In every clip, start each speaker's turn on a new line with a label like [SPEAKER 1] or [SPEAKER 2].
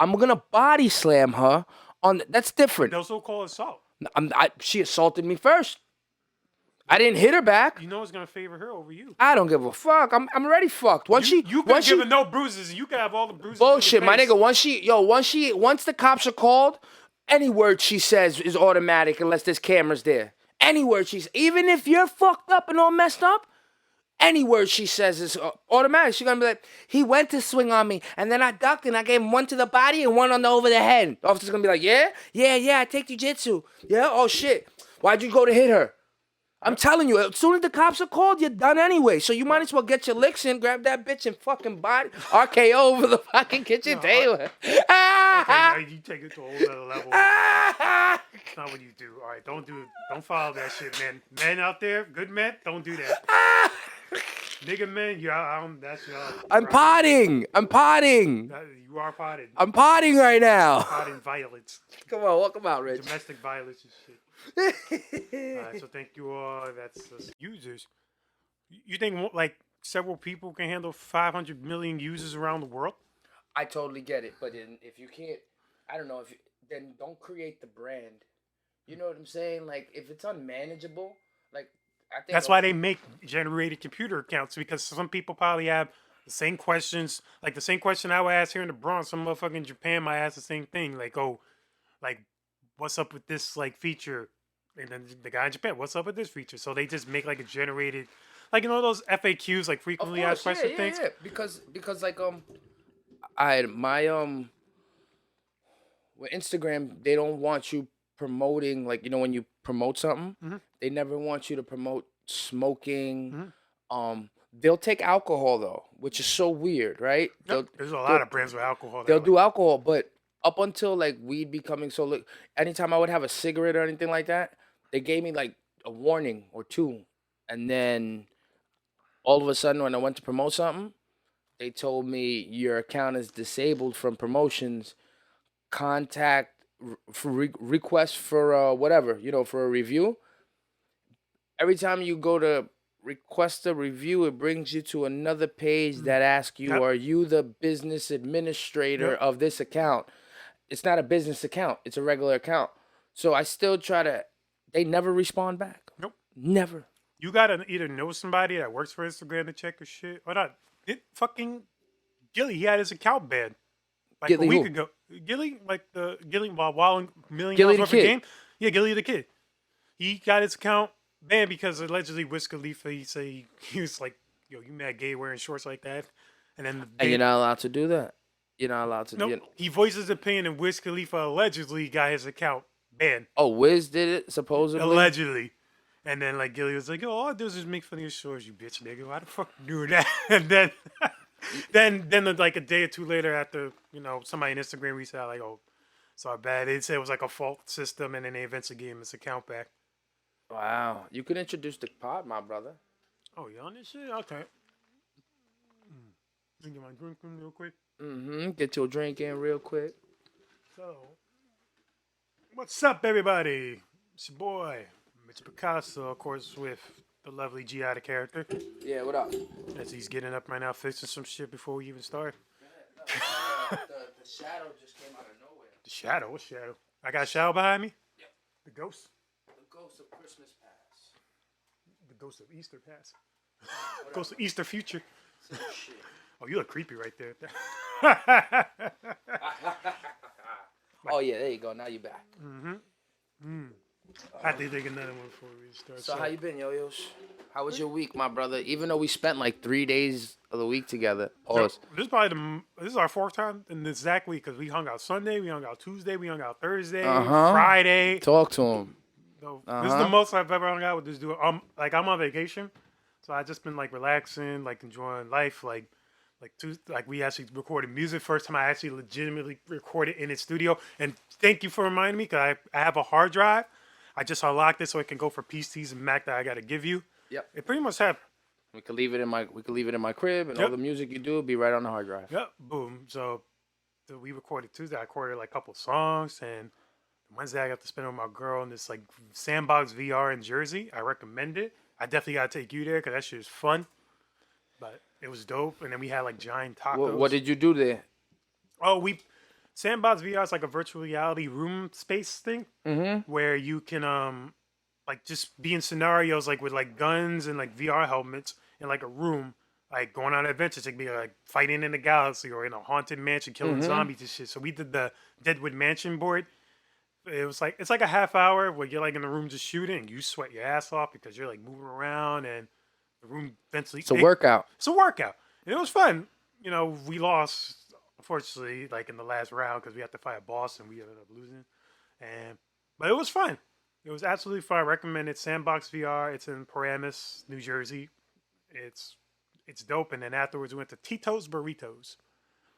[SPEAKER 1] I'm gonna body slam her that's different.
[SPEAKER 2] They'll still call assault.
[SPEAKER 1] She assaulted me first. I didn't hit her back.
[SPEAKER 2] You know it's gonna favor her over you.
[SPEAKER 1] I don't give a fuck. I'm already fucked.
[SPEAKER 2] You could give her no bruises. You could have all the bruises.
[SPEAKER 1] Bullshit, my nigga. Once the cops are called, any word she says is automatic unless there's cameras there. Any word even if you're fucked up and all messed up, any word she says is automatic. She's gonna be like, he went to swing on me, and then I ducked, and I gave him one to the body and one on the over the head. The officer's gonna be like, yeah, I take jujitsu. Yeah, oh shit. Why'd you go to hit her? I'm telling you, as soon as the cops are called, you're done anyway. So you might as well get your licks in, grab that bitch and fucking body RKO over the fucking kitchen table.
[SPEAKER 2] Okay, now you take it to a whole other level. That's not what you do. All right, don't follow that shit, man. Men out there, good men, don't do that. Nigga, man, that's y'all.
[SPEAKER 1] I'm potting.
[SPEAKER 2] You are potted.
[SPEAKER 1] I'm potting right now.
[SPEAKER 2] Potting violence.
[SPEAKER 1] Come on, welcome out, Rich.
[SPEAKER 2] Domestic violence and shit. Alright, so thank you all. That's users. You think like several people can handle 500 million users around the world?
[SPEAKER 1] I totally get it, but if you can't, I don't know, then don't create the brand. You know what I'm saying? Like if it's unmanageable, like I think
[SPEAKER 2] that's why they make generated computer accounts, because some people probably have the same questions, like the same question I would ask here in the Bronx. Some motherfucker in Japan might ask the same thing, like, oh, like, what's up with this like feature? And then the guy in Japan, what's up with this feature? So they just make like a generated, like, you know, those FAQs, like frequently asked questions things.
[SPEAKER 1] Yeah. Because like with Instagram, they don't want you promoting, like, you know, when you promote something, they never want you to promote smoking. They'll take alcohol though, which is so weird, right?
[SPEAKER 2] There's a lot of brands with alcohol.
[SPEAKER 1] They'll do alcohol, but up until like weed becoming so, look, anytime I would have a cigarette or anything like that, they gave me like a warning or two, and then all of a sudden when I went to promote something, they told me your account is disabled from promotions. Contact request for whatever, you know, for a review. Every time you go to request a review, it brings you to another page that asks you, are you the business administrator of this account? It's not a business account. It's a regular account. So I still try to, they never respond back.
[SPEAKER 2] Nope.
[SPEAKER 1] Never.
[SPEAKER 2] You got to either know somebody that works for Instagram to check your shit or not. Fucking Gilly, he had his account banned like
[SPEAKER 1] Gilly
[SPEAKER 2] a week
[SPEAKER 1] who?
[SPEAKER 2] ago. Gilly, like the Gilly, while $1 million
[SPEAKER 1] Gilly
[SPEAKER 2] worth
[SPEAKER 1] the
[SPEAKER 2] of
[SPEAKER 1] kid.
[SPEAKER 2] game. Yeah, Gilly the kid. He got his account banned because allegedly Wiz Khalifa, he said he was like, yo, you mad gay wearing shorts like that? And then
[SPEAKER 1] you're not allowed to do that. You're not allowed to.
[SPEAKER 2] Nope. He voiced his opinion, and Wiz Khalifa allegedly got his account banned.
[SPEAKER 1] Oh, Wiz did it, supposedly?
[SPEAKER 2] Allegedly. And then, like, Gilly was like, oh, all I do is just make fun of your shorts, you bitch nigga. Why the fuck you doing that? And then like, a day or two later after, you know, somebody on Instagram reached out, like, oh, sorry, bad. They said it was like a fault system, and then they eventually gave him his account back.
[SPEAKER 1] Wow. You could introduce the pod, my brother.
[SPEAKER 2] Oh, you on this shit? Okay. Let me get my drink in real quick.
[SPEAKER 1] Get your drink in real quick.
[SPEAKER 2] So, what's up, everybody? It's your boy, Mr. Picasso, of course, with the lovely G.I. the character.
[SPEAKER 1] Yeah, what up?
[SPEAKER 2] As he's getting up right now, fixing some shit before we even start.
[SPEAKER 1] The shadow just came out of nowhere.
[SPEAKER 2] The shadow? What shadow? I got a shadow behind me?
[SPEAKER 1] Yep.
[SPEAKER 2] The ghost?
[SPEAKER 1] The ghost of Christmas past.
[SPEAKER 2] The ghost of Easter past. Ghost of Easter future.
[SPEAKER 1] Shit.
[SPEAKER 2] Oh, you look creepy right there.
[SPEAKER 1] Oh, yeah, there you go. Now you're back.
[SPEAKER 2] I have to think another one before we start.
[SPEAKER 1] So how you been, Yo-Yos? How was your week, my brother? Even though we spent like 3 days of the week together.
[SPEAKER 2] This is our fourth time in this exact week, because we hung out Sunday, we hung out Tuesday, we hung out Thursday, Friday.
[SPEAKER 1] Talk to him.
[SPEAKER 2] So This is the most I've ever hung out with this dude. Like, I'm on vacation, so I just been like relaxing, like enjoying life, like we actually recorded music. First time I actually legitimately recorded in his studio. And thank you for reminding me, because I have a hard drive. I just unlocked it so it can go for PCs and Mac that I got to give you.
[SPEAKER 1] Yep.
[SPEAKER 2] It pretty much happened.
[SPEAKER 1] We could leave it in my crib, and all the music you do will be right on the hard drive.
[SPEAKER 2] Yep. Boom. So we recorded Tuesday. I recorded like a couple songs, and Wednesday I got to spend with my girl in this like Sandbox VR in Jersey. I recommend it. I definitely got to take you there because that shit is fun. But it was dope. And then we had like giant tacos.
[SPEAKER 1] What did you do there?
[SPEAKER 2] Oh, we Sandbox VR is like a virtual reality room space thing
[SPEAKER 1] Mm-hmm.
[SPEAKER 2] where you can like just be in scenarios like with like guns and like VR helmets in like a room, like going on adventures. It could be like fighting in the galaxy or in a haunted mansion, killing
[SPEAKER 1] Mm-hmm.
[SPEAKER 2] zombies and shit. So we did the Deadwood Mansion board. It was like it's like a half hour where you're like in the room just shooting and you sweat your ass off because you're like moving around and the room eventually
[SPEAKER 1] It's a workout.
[SPEAKER 2] it's a workout. And it was fun. You know, we lost unfortunately like in the last round because we had to fight a boss and we ended up losing. And but it was fun. It was absolutely fun. I recommend it. Sandbox VR. It's in Paramus, New Jersey. It's it's dope. And then afterwards we went to Tito's Burritos.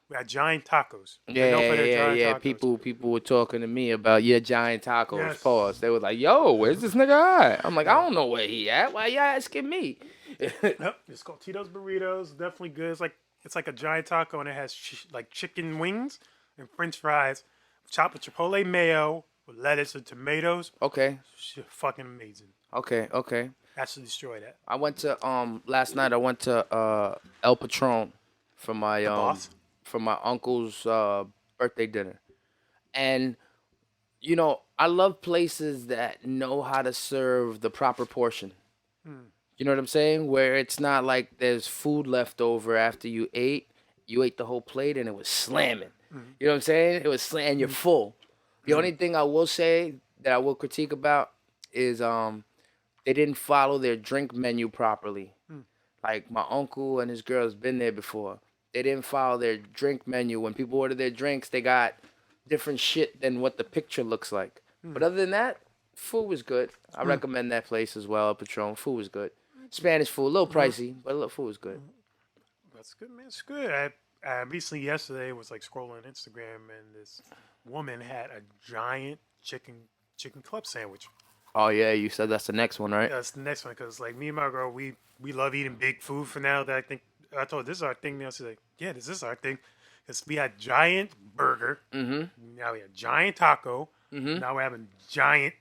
[SPEAKER 2] We had giant tacos. They're known
[SPEAKER 1] Yeah,
[SPEAKER 2] for their
[SPEAKER 1] yeah,
[SPEAKER 2] giant
[SPEAKER 1] yeah.
[SPEAKER 2] tacos.
[SPEAKER 1] People were talking to me about your giant tacos.
[SPEAKER 2] Yes.
[SPEAKER 1] Pause. They were like, "Yo, where's this nigga at?" I'm like, "I don't know where he at. Why you asking me?"
[SPEAKER 2] Yep, it's called Tito's Burritos. Definitely good. It's like a giant taco and it has like chicken wings and French fries, chopped with chipotle mayo with lettuce and tomatoes.
[SPEAKER 1] Okay,
[SPEAKER 2] Shit, fucking amazing.
[SPEAKER 1] okay, okay.
[SPEAKER 2] Absolutely destroy that.
[SPEAKER 1] I went to last night. I went to El Patron for my
[SPEAKER 2] The boss.
[SPEAKER 1] for my uncle's birthday dinner, and you know I love places that know how to serve the proper portion.
[SPEAKER 2] Hmm.
[SPEAKER 1] You know what I'm saying? Where it's not like there's food left over after you ate. You ate the whole plate and it was slamming.
[SPEAKER 2] Hmm.
[SPEAKER 1] You know what I'm saying? It was slamming. You're full. The only thing I will say that I will critique about is they didn't follow their drink menu properly.
[SPEAKER 2] Hmm.
[SPEAKER 1] Like my uncle and his girl's been there before. They didn't follow their drink menu. When people order their drinks, they got different shit than what the picture looks like. But other than that, food was good. I recommend that place as well, Patron. Food was good. Spanish food, a little pricey, but a little food was good.
[SPEAKER 2] That's good, man. It's good. I recently yesterday was like scrolling Instagram and this woman had a giant chicken club sandwich.
[SPEAKER 1] Oh yeah, you said that's the next one, right?
[SPEAKER 2] That's the next one because like me and my girl, we love eating big food for now. That I told her this is our thing now. She's like, yeah, this is our thing. Because we had giant burger.
[SPEAKER 1] Mm-hmm.
[SPEAKER 2] Now we have giant taco.
[SPEAKER 1] Mm-hmm.
[SPEAKER 2] Now we're having giant.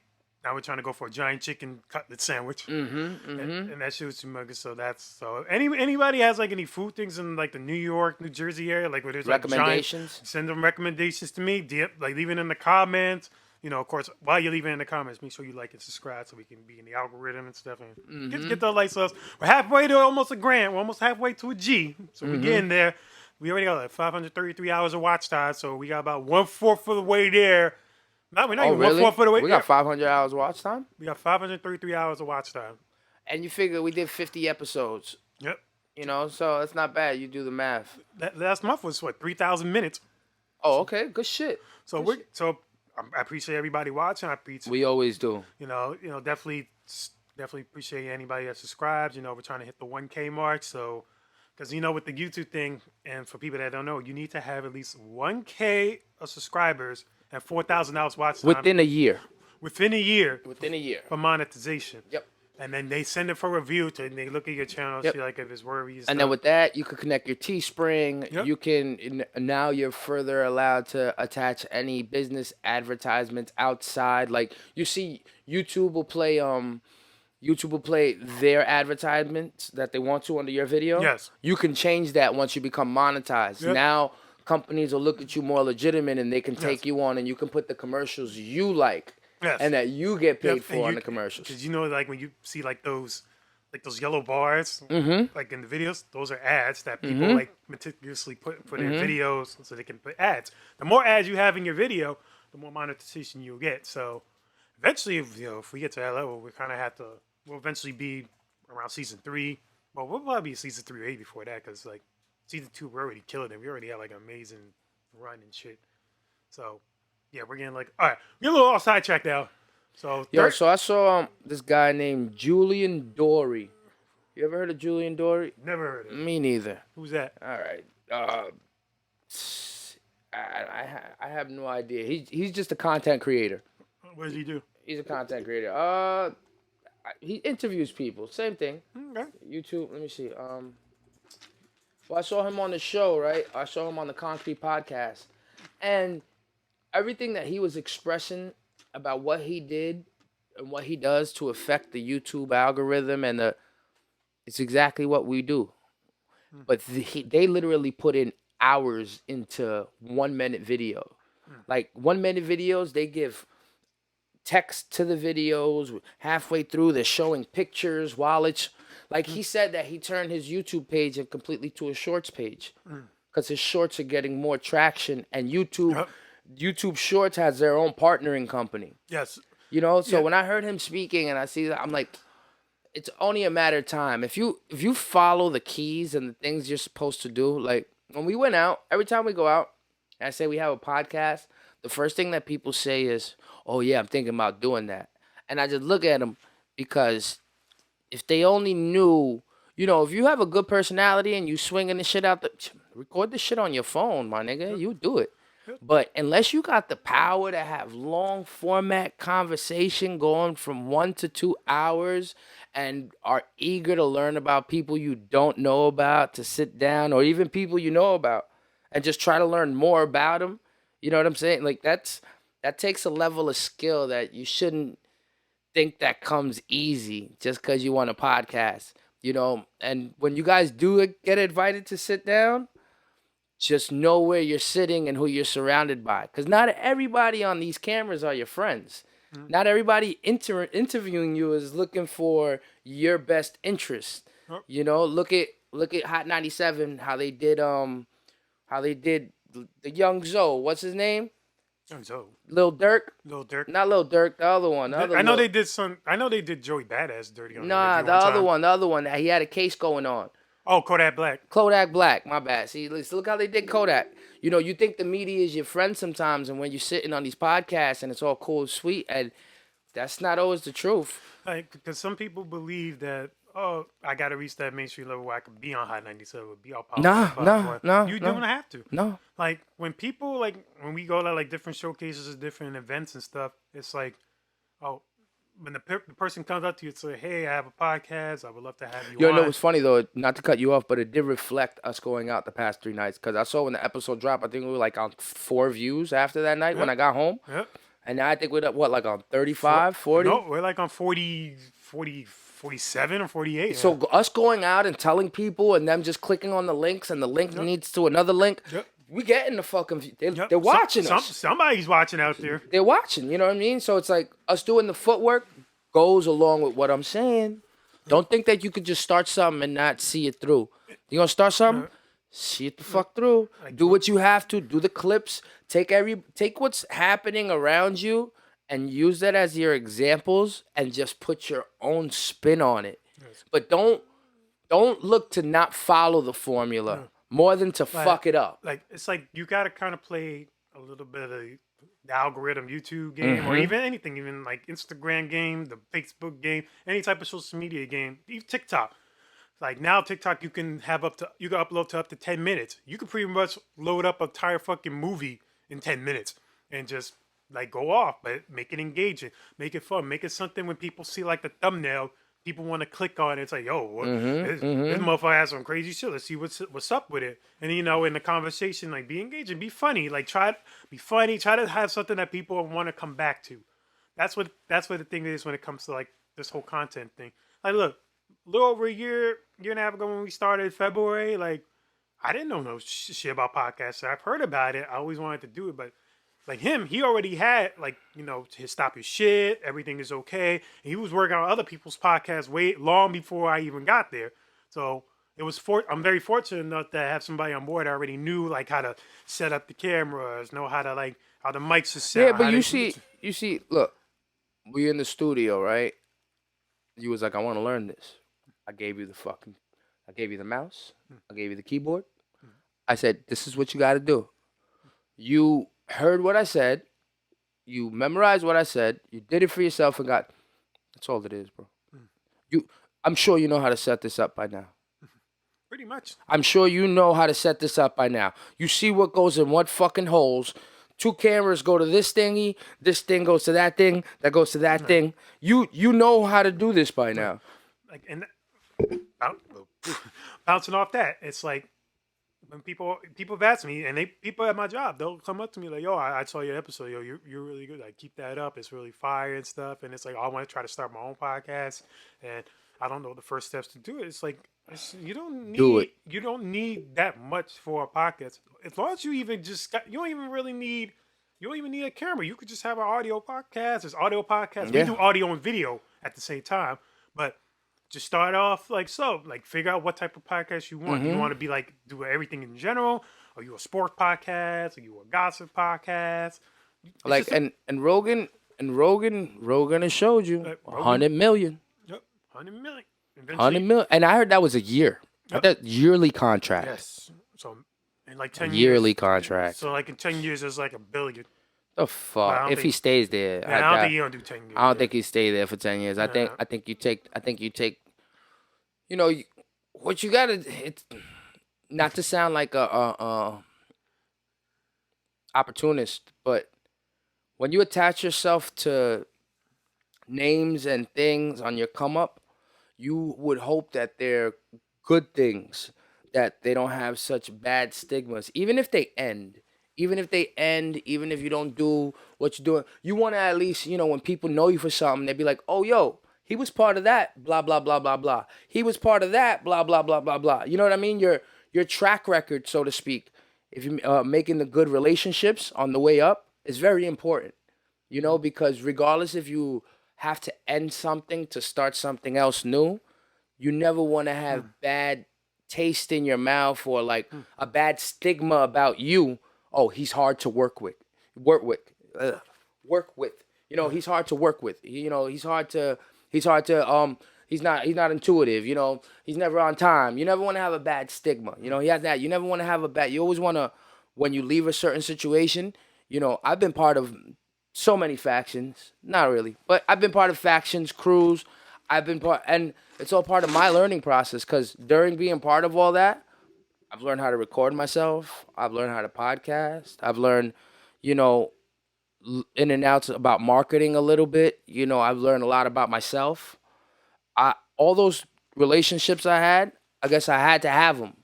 [SPEAKER 2] Now we're trying to go for a giant chicken cutlet sandwich.
[SPEAKER 1] Mm-hmm. Mm-hmm.
[SPEAKER 2] And that shit was humongous. So that's so. Anybody has like any food things in like the New York, New Jersey area, like where there's like giant,
[SPEAKER 1] Recommendations?
[SPEAKER 2] send them recommendations to me. Like leave it in the comments. You know, of course, while you're leaving in the comments, make sure you like and subscribe so we can be in the algorithm and stuff. And get the likes us. We're halfway to almost a grand. We're almost halfway to a G. So we get in there. We already got like 533 hours of watch time. So we got about 1/4 of the way there. We're not
[SPEAKER 1] Oh
[SPEAKER 2] even
[SPEAKER 1] really?
[SPEAKER 2] 1/4 of the way
[SPEAKER 1] We
[SPEAKER 2] there.
[SPEAKER 1] got 500 hours watch time,
[SPEAKER 2] We got 533 hours of watch time.
[SPEAKER 1] and you figure we did 50 episodes.
[SPEAKER 2] Yep.
[SPEAKER 1] You know, so it's not bad. You do the math.
[SPEAKER 2] That last month was what 3,000 minutes.
[SPEAKER 1] Oh, okay, good shit.
[SPEAKER 2] So I appreciate everybody watching. I appreciate
[SPEAKER 1] We always do.
[SPEAKER 2] definitely appreciate anybody that subscribes. You know, we're trying to hit the 1K mark. So because with the YouTube thing, and for people that don't know, you need to have at least 1K of subscribers and 4,000 hours watch time
[SPEAKER 1] Within a year.
[SPEAKER 2] within a year
[SPEAKER 1] Within a year.
[SPEAKER 2] for monetization.
[SPEAKER 1] Yep.
[SPEAKER 2] And then they send it for review and they look at your channel,
[SPEAKER 1] Yep.
[SPEAKER 2] see like if it's worthy.
[SPEAKER 1] And then with that, you could connect your Teespring.
[SPEAKER 2] Yep.
[SPEAKER 1] You can now you're further allowed to attach any business advertisements outside. Like you see, YouTube will play their advertisements that they want to under your video.
[SPEAKER 2] Yes.
[SPEAKER 1] You can change that once you become monetized.
[SPEAKER 2] Yep.
[SPEAKER 1] Now companies will look at you more legitimate and they can take
[SPEAKER 2] Yes.
[SPEAKER 1] you on and you can put the commercials you like
[SPEAKER 2] Yes.
[SPEAKER 1] and that you get paid
[SPEAKER 2] Yep,
[SPEAKER 1] for
[SPEAKER 2] and
[SPEAKER 1] on
[SPEAKER 2] you-
[SPEAKER 1] the commercials.
[SPEAKER 2] Because like when you see like those yellow bars,
[SPEAKER 1] Mm-hmm.
[SPEAKER 2] like in the videos, those are ads that people like meticulously put in videos so they can put ads. The more ads you have in your video, the more monetization you'll get. So eventually, if we get to that level, we'll eventually be around season 3. Well, we'll probably be season 3 way before that because like season 2 we're already killing it. We already have like an amazing run and shit. So yeah, we're getting like all right. We're a little off sidetrack now. So
[SPEAKER 1] Yo, so I saw this guy named Julian Dory. You ever heard of Julian Dory?
[SPEAKER 2] never heard of it.
[SPEAKER 1] Me neither.
[SPEAKER 2] Who's that?
[SPEAKER 1] All right. I have no idea. He's just a content creator.
[SPEAKER 2] What does he do?
[SPEAKER 1] He's a content creator. He interviews people. Same thing.
[SPEAKER 2] Okay.
[SPEAKER 1] YouTube. Let me see. Well, I saw him on the show, right? I saw him on the Concrete podcast, and everything that he was expressing about what he did and what he does to affect the YouTube algorithm it's exactly what we do. But they literally put in hours into 1 minute video. Like 1 minute videos, they give text to the videos. Halfway through, they're showing pictures while it's like he said that he turned his YouTube page and completely to a shorts page because his shorts are getting more traction, and
[SPEAKER 2] Yep.
[SPEAKER 1] YouTube Shorts has their own partnering company.
[SPEAKER 2] Yes.
[SPEAKER 1] You know, so
[SPEAKER 2] Yeah.
[SPEAKER 1] when I heard him speaking and I see that, I'm like, it's only a matter of time. If you follow the keys and the things you're supposed to do, like when we went out, every time we go out, and I say we have a podcast, the first thing that people say is, "Oh yeah, I'm thinking about doing that," and I just look at them because if they only knew, if you have a good personality and you swinging the shit out, record the shit on your phone, my nigga.
[SPEAKER 2] Yep.
[SPEAKER 1] You do it.
[SPEAKER 2] Yep.
[SPEAKER 1] But unless you got the power to have long format conversation going from 1 to 2 hours and are eager to learn about people you don't know about, to sit down, or even people you know about and just try to learn more about them, you know what I'm saying? Like that takes a level of skill that you shouldn't think that comes easy just because you want a podcast, And when you guys do get invited to sit down, just know where you're sitting and who you're surrounded by. Because not everybody on these cameras are your friends.
[SPEAKER 2] Mm.
[SPEAKER 1] Not everybody interviewing you is looking for your best interest.
[SPEAKER 2] Yep.
[SPEAKER 1] Look at Hot 97, how they did the young Zoe. What's his name?
[SPEAKER 2] So,
[SPEAKER 1] Lil Durk.
[SPEAKER 2] Lil Durk.
[SPEAKER 1] Not Lil Durk. The other one.
[SPEAKER 2] I know they did some. I know they did Joey Badass dirty on
[SPEAKER 1] Nah,
[SPEAKER 2] the
[SPEAKER 1] the other one. The other one. That he had a case going on.
[SPEAKER 2] Oh, Kodak Black.
[SPEAKER 1] Kodak Black, my bad. See, look how they did Kodak. You think the media is your friend sometimes, and when you're sitting on these podcasts and it's all cool and sweet, and that's not always the truth.
[SPEAKER 2] Like, because some people believe that, oh, I got to reach that mainstream level where I can be on Hot 97, be all powerful.
[SPEAKER 1] No.
[SPEAKER 2] You don't have to.
[SPEAKER 1] No.
[SPEAKER 2] Like, when people, like, when we go to, like, different showcases, different events and stuff, it's like, oh, when the person comes up to you and say, hey, I have a podcast, I would love to have you on.
[SPEAKER 1] Know what's funny though? Not to cut you off, but it did reflect us going out the past 3 nights. Because I saw when the episode dropped, I think we were like on 4 views after that night when I got home.
[SPEAKER 2] Yep.
[SPEAKER 1] And now I think we're at what, like on 35, 40?
[SPEAKER 2] No, we're like on 40, 47 or 48.
[SPEAKER 1] So us going out and telling people and them just clicking on the links and the link leads to another link.
[SPEAKER 2] Yep.
[SPEAKER 1] We getting the fucking. They're watching us.
[SPEAKER 2] Somebody's watching out there.
[SPEAKER 1] They're watching. You know what I mean? So it's like us doing the footwork goes along with what I'm saying. Don't think that you could just start something and not see it through. You gonna start something? See it the fuck through. Do what you have to. Do the clips. Take what's happening around you and use that as your examples and just put your own spin on it. But don't look to not follow the formula more than to fuck it up.
[SPEAKER 2] Like, it's like you got to kind of play a little bit of the algorithm YouTube game or even anything, even like Instagram game, the Facebook game, any type of social media game, even TikTok. Like now TikTok, you can upload to up to 10 minutes. You can pretty much load up an entire fucking movie in 10 minutes and just like go off, but make it engaging, make it fun, make it something when people see like the thumbnail, people want to click on it. It's like, yo, this motherfucker has some crazy shit. Let's see what's up with it. And in the conversation, like be engaging, be funny, like be funny, try to have something that people want to come back to. That's what the thing is when it comes to like this whole content thing. Like, look, a little over a year and a half ago when we started February, like I didn't know no shit about podcasts. I've heard about it. I always wanted to do it, but like him, he already had like, his Stop Your Shit, Everything Is Okay. And he was working on other people's podcasts way long before I even got there. So I'm very fortunate enough to have somebody on board that already knew like how to set up the cameras, know how to like how the mics are set.
[SPEAKER 1] Yeah, but you see, look, we in the studio, right? You was like, I want to learn this. I gave you the mouse. I gave you the keyboard. I said, this is what you got to do. You heard what I said. You memorized what I said. You did it for yourself and that's all it is, bro. I'm sure you know how to set this up by now.
[SPEAKER 2] Pretty much.
[SPEAKER 1] I'm sure you know how to set this up by now. You see what goes in what fucking holes. 2 cameras go to this thingy. This thing goes to that thing. That goes to that thing. You know how to do this by now.
[SPEAKER 2] Like, and bouncing off that, it's like when people have asked me, and people at my job, they'll come up to me like, yo, I saw your episode, yo, you're really good. Like, keep that up. It's really fire and stuff. And it's like, I want to try to start my own podcast, and I don't know the first steps to do it. It's like, you don't need that much for a podcast. As long as you even you don't even really need You don't even need a camera. You could just have an audio podcast. There's audio podcasts. We
[SPEAKER 1] Yeah.
[SPEAKER 2] do audio and video at the same time, but just start off like so. Like figure out what type of podcast you want. You
[SPEAKER 1] Mm-hmm.
[SPEAKER 2] want to be like do everything in general? Are you a sports podcast? Are you a gossip podcast? It's
[SPEAKER 1] Like
[SPEAKER 2] just a,
[SPEAKER 1] Rogan has showed you
[SPEAKER 2] Rogan.
[SPEAKER 1] 100 million.
[SPEAKER 2] Yep, 100 million.
[SPEAKER 1] 100
[SPEAKER 2] Eventually,
[SPEAKER 1] million. And I heard that was a year. I
[SPEAKER 2] yep.
[SPEAKER 1] thought yearly contract.
[SPEAKER 2] Yes. So in like
[SPEAKER 1] A
[SPEAKER 2] 10
[SPEAKER 1] yearly
[SPEAKER 2] years.
[SPEAKER 1] contract.
[SPEAKER 2] So like in 10 years, there's like $1 billion.
[SPEAKER 1] The
[SPEAKER 2] But I
[SPEAKER 1] fuck?
[SPEAKER 2] don't
[SPEAKER 1] If he
[SPEAKER 2] think.
[SPEAKER 1] stays there,
[SPEAKER 2] Yeah, I don't think he gonna do 10 years.
[SPEAKER 1] I don't think he stay there for 10 years. I think
[SPEAKER 2] Nah.
[SPEAKER 1] I think you take you know, what you gotta, it's not to sound like a opportunist, but when you attach yourself to names and things on your come up, you would hope that they're good things, that they don't have such bad stigmas. Even if they end, even if you don't do what you're doing, you want to at least, when people know you for something, they'd be like, oh, yo, he was part of that, blah, blah, blah, blah, blah. He was part of that, blah, blah, blah, blah, blah. You know what I mean? Your track record, so to speak, if you're making the good relationships on the way up, is very important, because regardless if you have to end something to start something else new, you never want to have bad taste in your mouth or like a bad stigma about you. Oh, he's hard to work with. Uh, work with. He's hard to work with. He's not intuitive. He's never on time. You never want to have a bad stigma. He has that. You never want to have a bad. You always want to, when you leave a certain situation. I've been part of so many factions. Not really, but I've been part of factions, crews. I've been part, and it's all part of my learning process. Because during being part of all that, I've learned how to record myself. I've learned how to podcast. I've learned, you know, in and outs about marketing a little bit. I've learned a lot about myself. All those relationships I had, I guess I had to have them.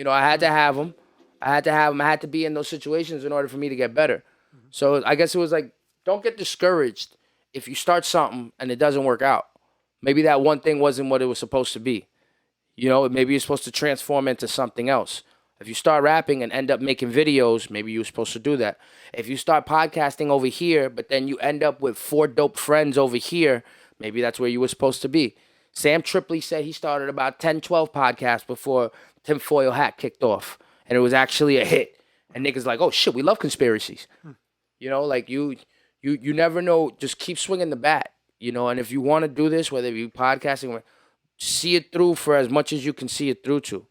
[SPEAKER 1] I had to have them. I had to have them. I had to be in those situations in order for me to get better. So I guess it was like, don't get discouraged if you start something and it doesn't work out. Maybe that one thing wasn't what it was supposed to be. Maybe you're supposed to transform into something else. If you start rapping and end up making videos, maybe you were supposed to do that. If you start podcasting over here, but then you end up with 4 dope friends over here, maybe that's where you were supposed to be. Sam Tripoli said he started about 10, 12 podcasts before Tinfoil Hat kicked off. And it was actually a hit. And niggas like, oh shit, we love conspiracies. Like you never know. Just keep swinging the bat. And if you want to do this, whether it be podcasting, see it through for as much as you can see it through to.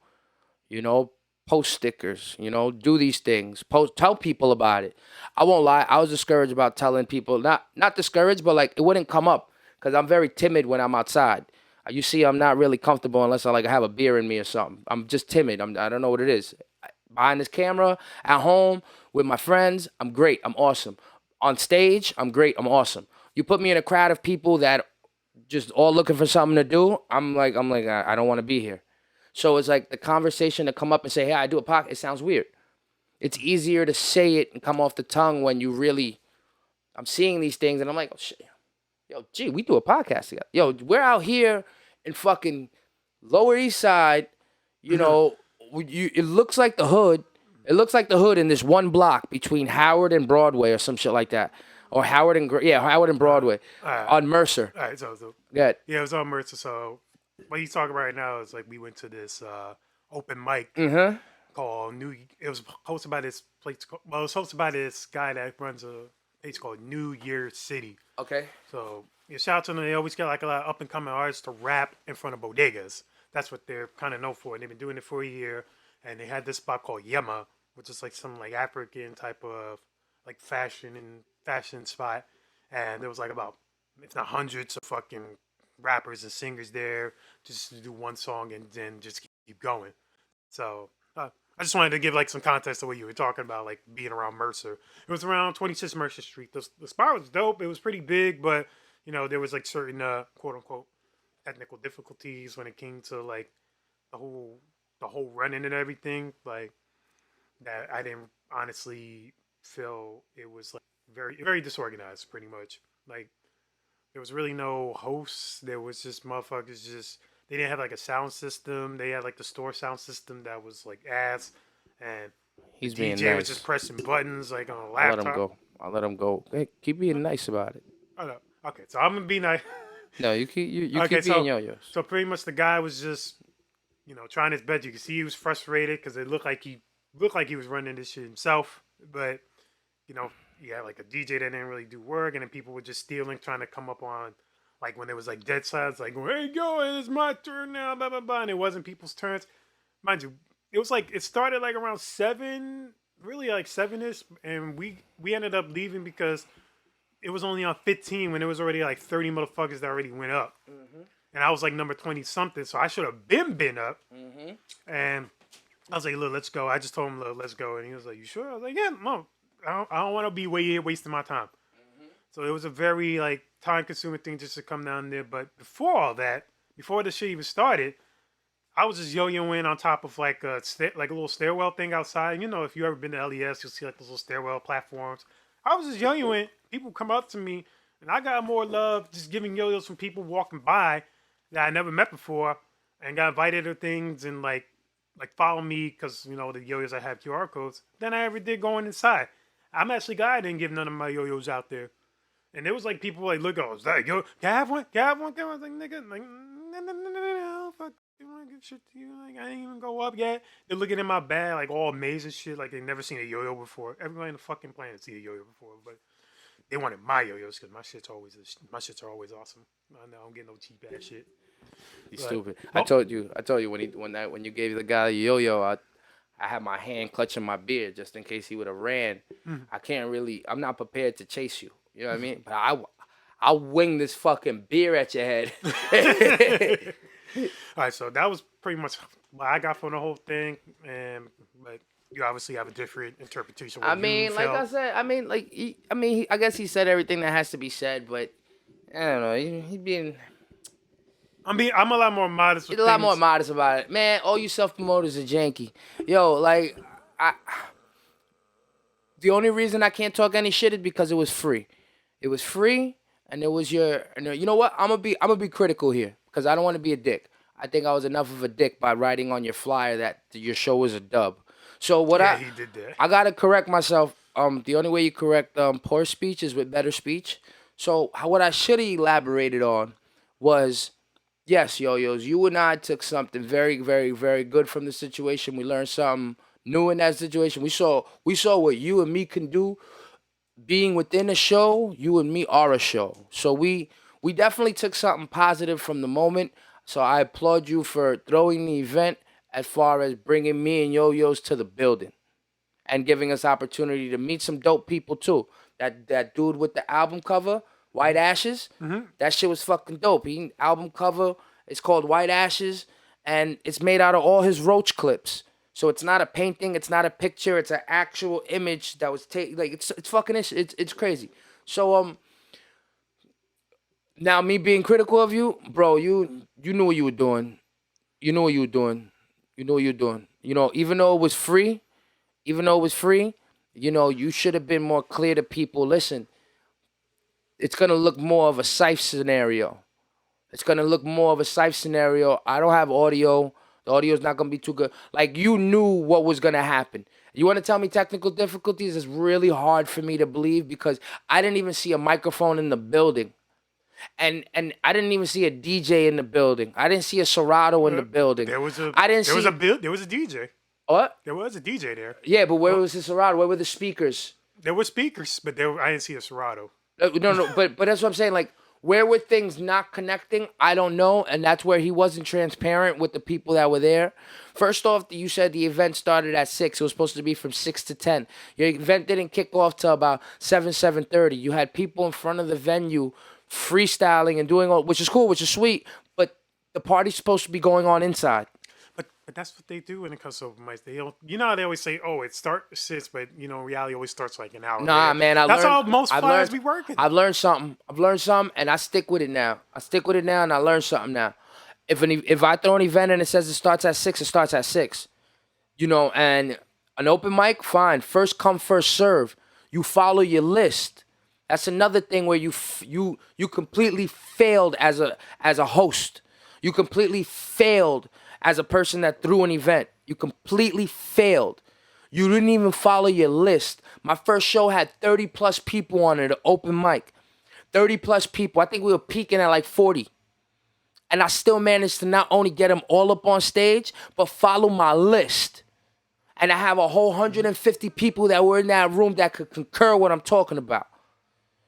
[SPEAKER 1] Post stickers. Do these things. Tell people about it. I won't lie. I was discouraged about telling people. Not discouraged, but like it wouldn't come up because I'm very timid when I'm outside. You see, I'm not really comfortable unless I have a beer in me or something. I'm just timid. I don't know what it is. Behind this camera, at home, with my friends, I'm great. I'm awesome. On stage, I'm great. I'm awesome. You put me in a crowd of people that just all looking for something to do, I'm like, I don't want to be here. So it's like the conversation to come up and say, hey, I do a podcast, it sounds weird. It's easier to say it and come off the tongue when you really, I'm seeing these things and I'm like, oh shit. Yo, gee, we do a podcast together. Yo, we're out here in fucking Lower East Side, it looks like the hood. It looks like the hood in this one block between Howard and Broadway or some shit like that. Or Howard and Broadway on Mercer.
[SPEAKER 2] All right, so
[SPEAKER 1] Good.
[SPEAKER 2] yeah, it was on Mercer. So what he's talking about right now is like we went to this open mic called New. It was hosted by this place. Well, it was hosted by this guy that runs a place called New Year City.
[SPEAKER 1] Okay.
[SPEAKER 2] So yeah, shout out to them. They always get like a lot of up and coming artists to rap in front of bodegas. That's what they're kind of known for. And they've been doing it for a year. And they had this spot called Yema, which is like some like African type of like fashion spot. And there was like about, if not hundreds of fucking rappers and singers there just to do one song and then just keep going. So I just wanted to give like some context to what you were talking about, like being around Mercer. It was around 26 Mercer Street. The spot was dope. It was pretty big, but there was like certain quote unquote technical difficulties when it came to like the whole running and everything. Like that, I didn't honestly feel it was like very very disorganized. Pretty much, like there was really no hosts. There was just motherfuckers. Just they didn't have like a sound system. They had like the store sound system that was like ass, and
[SPEAKER 1] He's
[SPEAKER 2] the
[SPEAKER 1] being
[SPEAKER 2] DJ was
[SPEAKER 1] nice.
[SPEAKER 2] just pressing buttons like on a
[SPEAKER 1] I'll let him
[SPEAKER 2] laptop.
[SPEAKER 1] go. I'll let him go. Hey, keep being nice about it.
[SPEAKER 2] Oh, no. Okay, so I'm gonna be nice.
[SPEAKER 1] No, you
[SPEAKER 2] Okay,
[SPEAKER 1] keep being yo-yos.
[SPEAKER 2] so pretty much the guy was just trying his best. You could see he was frustrated because it looked like he was running this shit himself, but you know, he had like a DJ that didn't really do work, and then people were just stealing, trying to come up on, like when there was like dead silence, like, hey, go, it's my turn now, blah, blah, blah, and it wasn't people's turns. Mind you, it was like, it started like around 7, really like 7-ish, and we ended up leaving because it was only on 15 when there was already like 30 motherfuckers that already went up. Mm-hmm. And I was like number 20 something, so I should have been up. Mm-hmm. And I was like, look, let's go. I just told him, look, let's go. And he was like, you sure? I was like, yeah, no, I don't want to be wasting my time. Mm-hmm. So it was a very like time-consuming thing just to come down there. But before all that, before the shit even started, I was just yo-yoing on top of like a little stairwell thing outside. You know, if you ever been to LES, you'll see like those little stairwell platforms. I was just yo-yoing. People come up to me, and I got more love just giving yo-yos from people walking by that I never met before, and got invited to things and like follow me because the yo-yos I have QR codes. Than I ever did going inside. I'm actually glad I didn't give none of my yo-yos out there. And there was like people like, look, oh, is that yo? Can I have one? Can I have one? I was like, nigga, like, no, fuck, you want to give shit to you? Like, I ain't even go up yet. They're looking in my bag like all amazed and shit, like they never seen a yo-yo before. Everybody in the fucking planet see a yo-yo before, but they wanted my yo-yos because my shits are always awesome. I know I don't get no cheap ass shit.
[SPEAKER 1] You stupid. I told you when you gave the guy a yo-yo, I had my hand clutching my beard just in case he would have ran. I'm not prepared to chase you. You know what I mean? But I'll wing this fucking beer at your head.
[SPEAKER 2] All right, so that was pretty much what I got from the whole thing, and like you obviously have a different interpretation.
[SPEAKER 1] I mean, like I said, I guess he said everything that has to be said, but I don't know. He being.
[SPEAKER 2] I'm a lot more modest.
[SPEAKER 1] He's a lot more modest about it, man. All you self promoters are janky. Yo, like the only reason I can't talk any shit is because it was free. It was free, and it was you know what? I'm gonna be critical here because I don't want to be a dick. I think I was enough of a dick by writing on your flyer that your show was a dub. So
[SPEAKER 2] he did that.
[SPEAKER 1] I gotta correct myself. The only way you correct poor speech is with better speech. So what I should have elaborated on was, yes, yo-yos, you and I took something very, very, very good from the situation. We learned something new in that situation. We saw what you and me can do. Being within a show, you and me are a show. So we definitely took something positive from the moment. So I applaud you for throwing the event as far as bringing me and yo-yos to the building and giving us opportunity to meet some dope people too. That dude with the album cover, White Ashes, that shit was fucking dope. Album cover, it's called White Ashes, and it's made out of all his Roach clips. So it's not a painting, it's not a picture, it's an actual image that was taken. Like it's fucking it's crazy. So now me being critical of you, bro, you knew what you were doing. You knew what you were doing. You knew what you were doing. Even though it was free, you should have been more clear to people. Listen, it's gonna look more of a Syph scenario. I don't have audio. The audio's not going to be too good. Like, you knew what was going to happen. You want to tell me technical difficulties? It's really hard for me to believe because I didn't even see a microphone in the building. And I didn't even see a DJ in the building. I didn't see a Serato in the building.
[SPEAKER 2] There was a DJ.
[SPEAKER 1] What?
[SPEAKER 2] There was a DJ there.
[SPEAKER 1] Yeah, but where was the Serato? Where were the speakers?
[SPEAKER 2] There were speakers, but I didn't see a Serato.
[SPEAKER 1] No, but that's what I'm saying. Like, where were things not connecting? I don't know, and that's where he wasn't transparent with the people that were there. First off, you said the event started at 6. It was supposed to be from 6 to 10. Your event didn't kick off till about 7:30. You had people in front of the venue freestyling and doing all, which is cool, which is sweet, but the party's supposed to be going on inside.
[SPEAKER 2] But that's what they do when it comes to open mics. They don't, how they always say, "Oh, it starts at 6," but reality always starts like an hour.
[SPEAKER 1] Nah,
[SPEAKER 2] later.
[SPEAKER 1] man,
[SPEAKER 2] that's how most flyers be working.
[SPEAKER 1] I've learned something, and I stick with it now. And I learned something now. If I throw an event and it says it starts at 6, it starts at 6. And an open mic, fine. First come, first serve. You follow your list. That's another thing where you completely failed as a host. You completely failed as a person that threw an event. You completely failed. You didn't even follow your list. My first show had 30 plus people on it, an open mic. 30 plus people. I think we were peaking at like 40. And I still managed to not only get them all up on stage, but follow my list. And I have a whole 150 people that were in that room that could concur what I'm talking about.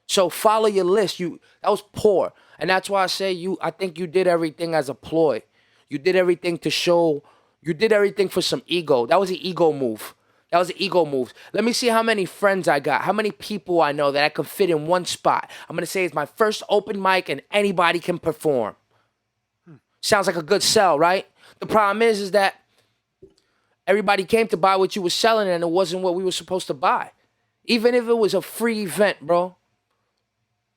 [SPEAKER 1] So follow your list. That was poor. And that's why I say I think you did everything as a ploy. You did everything to show, you did everything for some ego. That was an ego move. That was an ego move. Let me see how many friends I got, how many people I know that I can fit in one spot. I'm going to say it's my first open mic and anybody can perform. Sounds like a good sell, right? The problem is that everybody came to buy what you were selling and it wasn't what we were supposed to buy. Even if it was a free event, bro.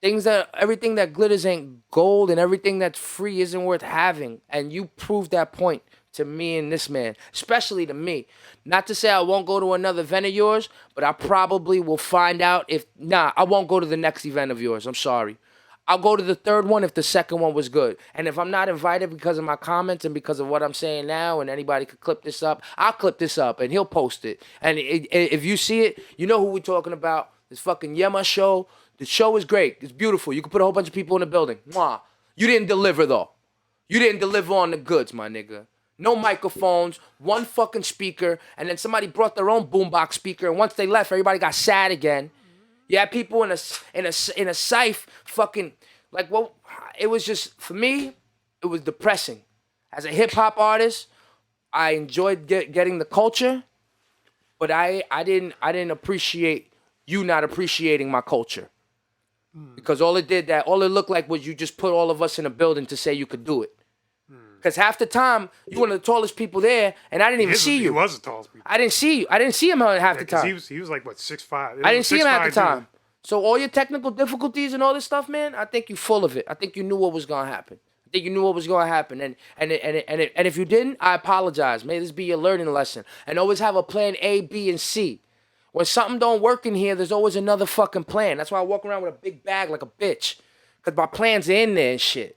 [SPEAKER 1] Everything that glitters ain't gold and everything that's free isn't worth having. And you proved that point to me and this man, especially to me. Not to say I won't go to another event of yours, but I probably will find out I won't go to the next event of yours. I'm sorry. I'll go to the third one if the second one was good. And if I'm not invited because of my comments and because of what I'm saying now, and anybody could clip this up, I'll clip this up and he'll post it. And if you see it, you know who we're talking about. This fucking Yema show. The show is great. It's beautiful. You can put a whole bunch of people in the building. Mwah. You didn't deliver, though. You didn't deliver on the goods, my nigga. No microphones, one fucking speaker, and then somebody brought their own boombox speaker, and once they left, everybody got sad again. You had people in a scythe fucking, like, well, it was just, for me, it was depressing. As a hip-hop artist, I enjoyed getting the culture, but I didn't appreciate you not appreciating my culture. Because all it looked like was you just put all of us in a building to say you could do it. Because half the time, you were one of the tallest people there, and I didn't even see you.
[SPEAKER 2] He was the tallest people.
[SPEAKER 1] I didn't see you. I didn't see him half the time.
[SPEAKER 2] He was like, what, 6'5"?
[SPEAKER 1] I didn't see him half the time. So all your technical difficulties and all this stuff, man, I think you're full of it. I think you knew what was going to happen. I think you knew what was going to happen. And if you didn't, I apologize. May this be your learning lesson. And always have a plan A, B, and C. When something don't work in here, there's always another fucking plan. That's why I walk around with a big bag like a bitch. Because my plans are in there and shit.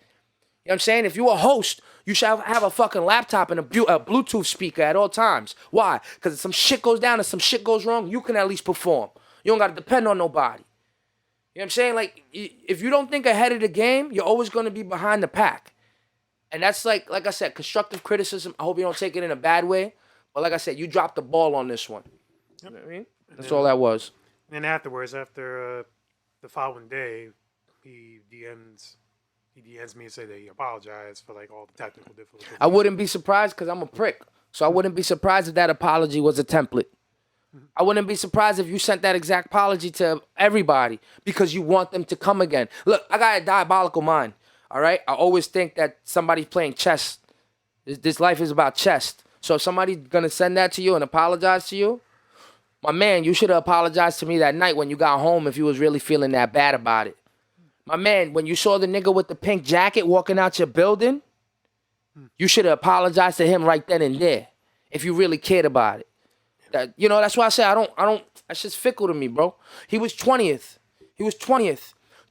[SPEAKER 1] You know what I'm saying? If you're a host, you should have a fucking laptop and a Bluetooth speaker at all times. Why? Because if some shit goes down and some shit goes wrong, you can at least perform. You don't got to depend on nobody. You know what I'm saying? Like, if you don't think ahead of the game, you're always going to be behind the pack. And that's like I said, constructive criticism. I hope you don't take it in a bad way. But like I said, you dropped the ball on this one. Yep. You know what I mean? That's all that was.
[SPEAKER 2] And afterwards, after the following day, he DMs me and said that he apologized for like all the technical difficulties.
[SPEAKER 1] I wouldn't be surprised because I'm a prick. So I wouldn't be surprised if that apology was a template. I wouldn't be surprised if you sent that exact apology to everybody because you want them to come again. Look, I got a diabolical mind, all right? I always think that somebody's playing chess. This life is about chess. So if somebody's going to send that to you and apologize to you, my man, you should have apologized to me that night when you got home if you was really feeling that bad about it. My man, when you saw the nigga with the pink jacket walking out your building, you should have apologized to him right then and there if you really cared about it. That's why I say I don't, that's just fickle to me, bro. He was 20th.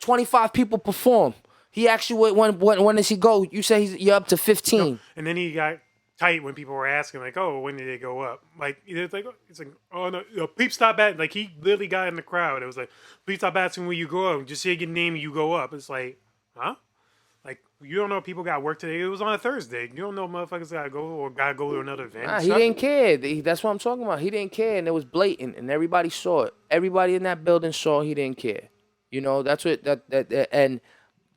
[SPEAKER 1] 25 people perform. He actually, when does he go? You say you're up to 15.
[SPEAKER 2] No. And then he got tight when people were asking, like, oh, when did they go up? Like, it's like, oh, no, please stop at, like, he literally got in the crowd. It was like, please stop asking when you go up. Just say your name and you go up. It's like, huh? Like, you don't know if people got work today. It was on a Thursday. You don't know if motherfuckers got to go to another event.
[SPEAKER 1] Nah, he didn't care. That's what I'm talking about. He didn't care, and it was blatant, and everybody saw it. Everybody in that building saw he didn't care. That's what, and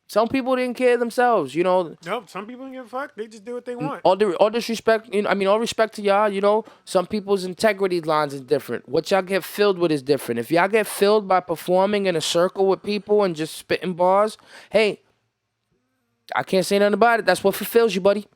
[SPEAKER 1] some people didn't care themselves, No,
[SPEAKER 2] some people didn't give a fuck. They just do what they want.
[SPEAKER 1] All disrespect, all respect to y'all, some people's integrity lines is different. What y'all get filled with is different. If y'all get filled by performing in a circle with people and just spitting bars, hey, I can't say nothing about it. That's what fulfills you, buddy.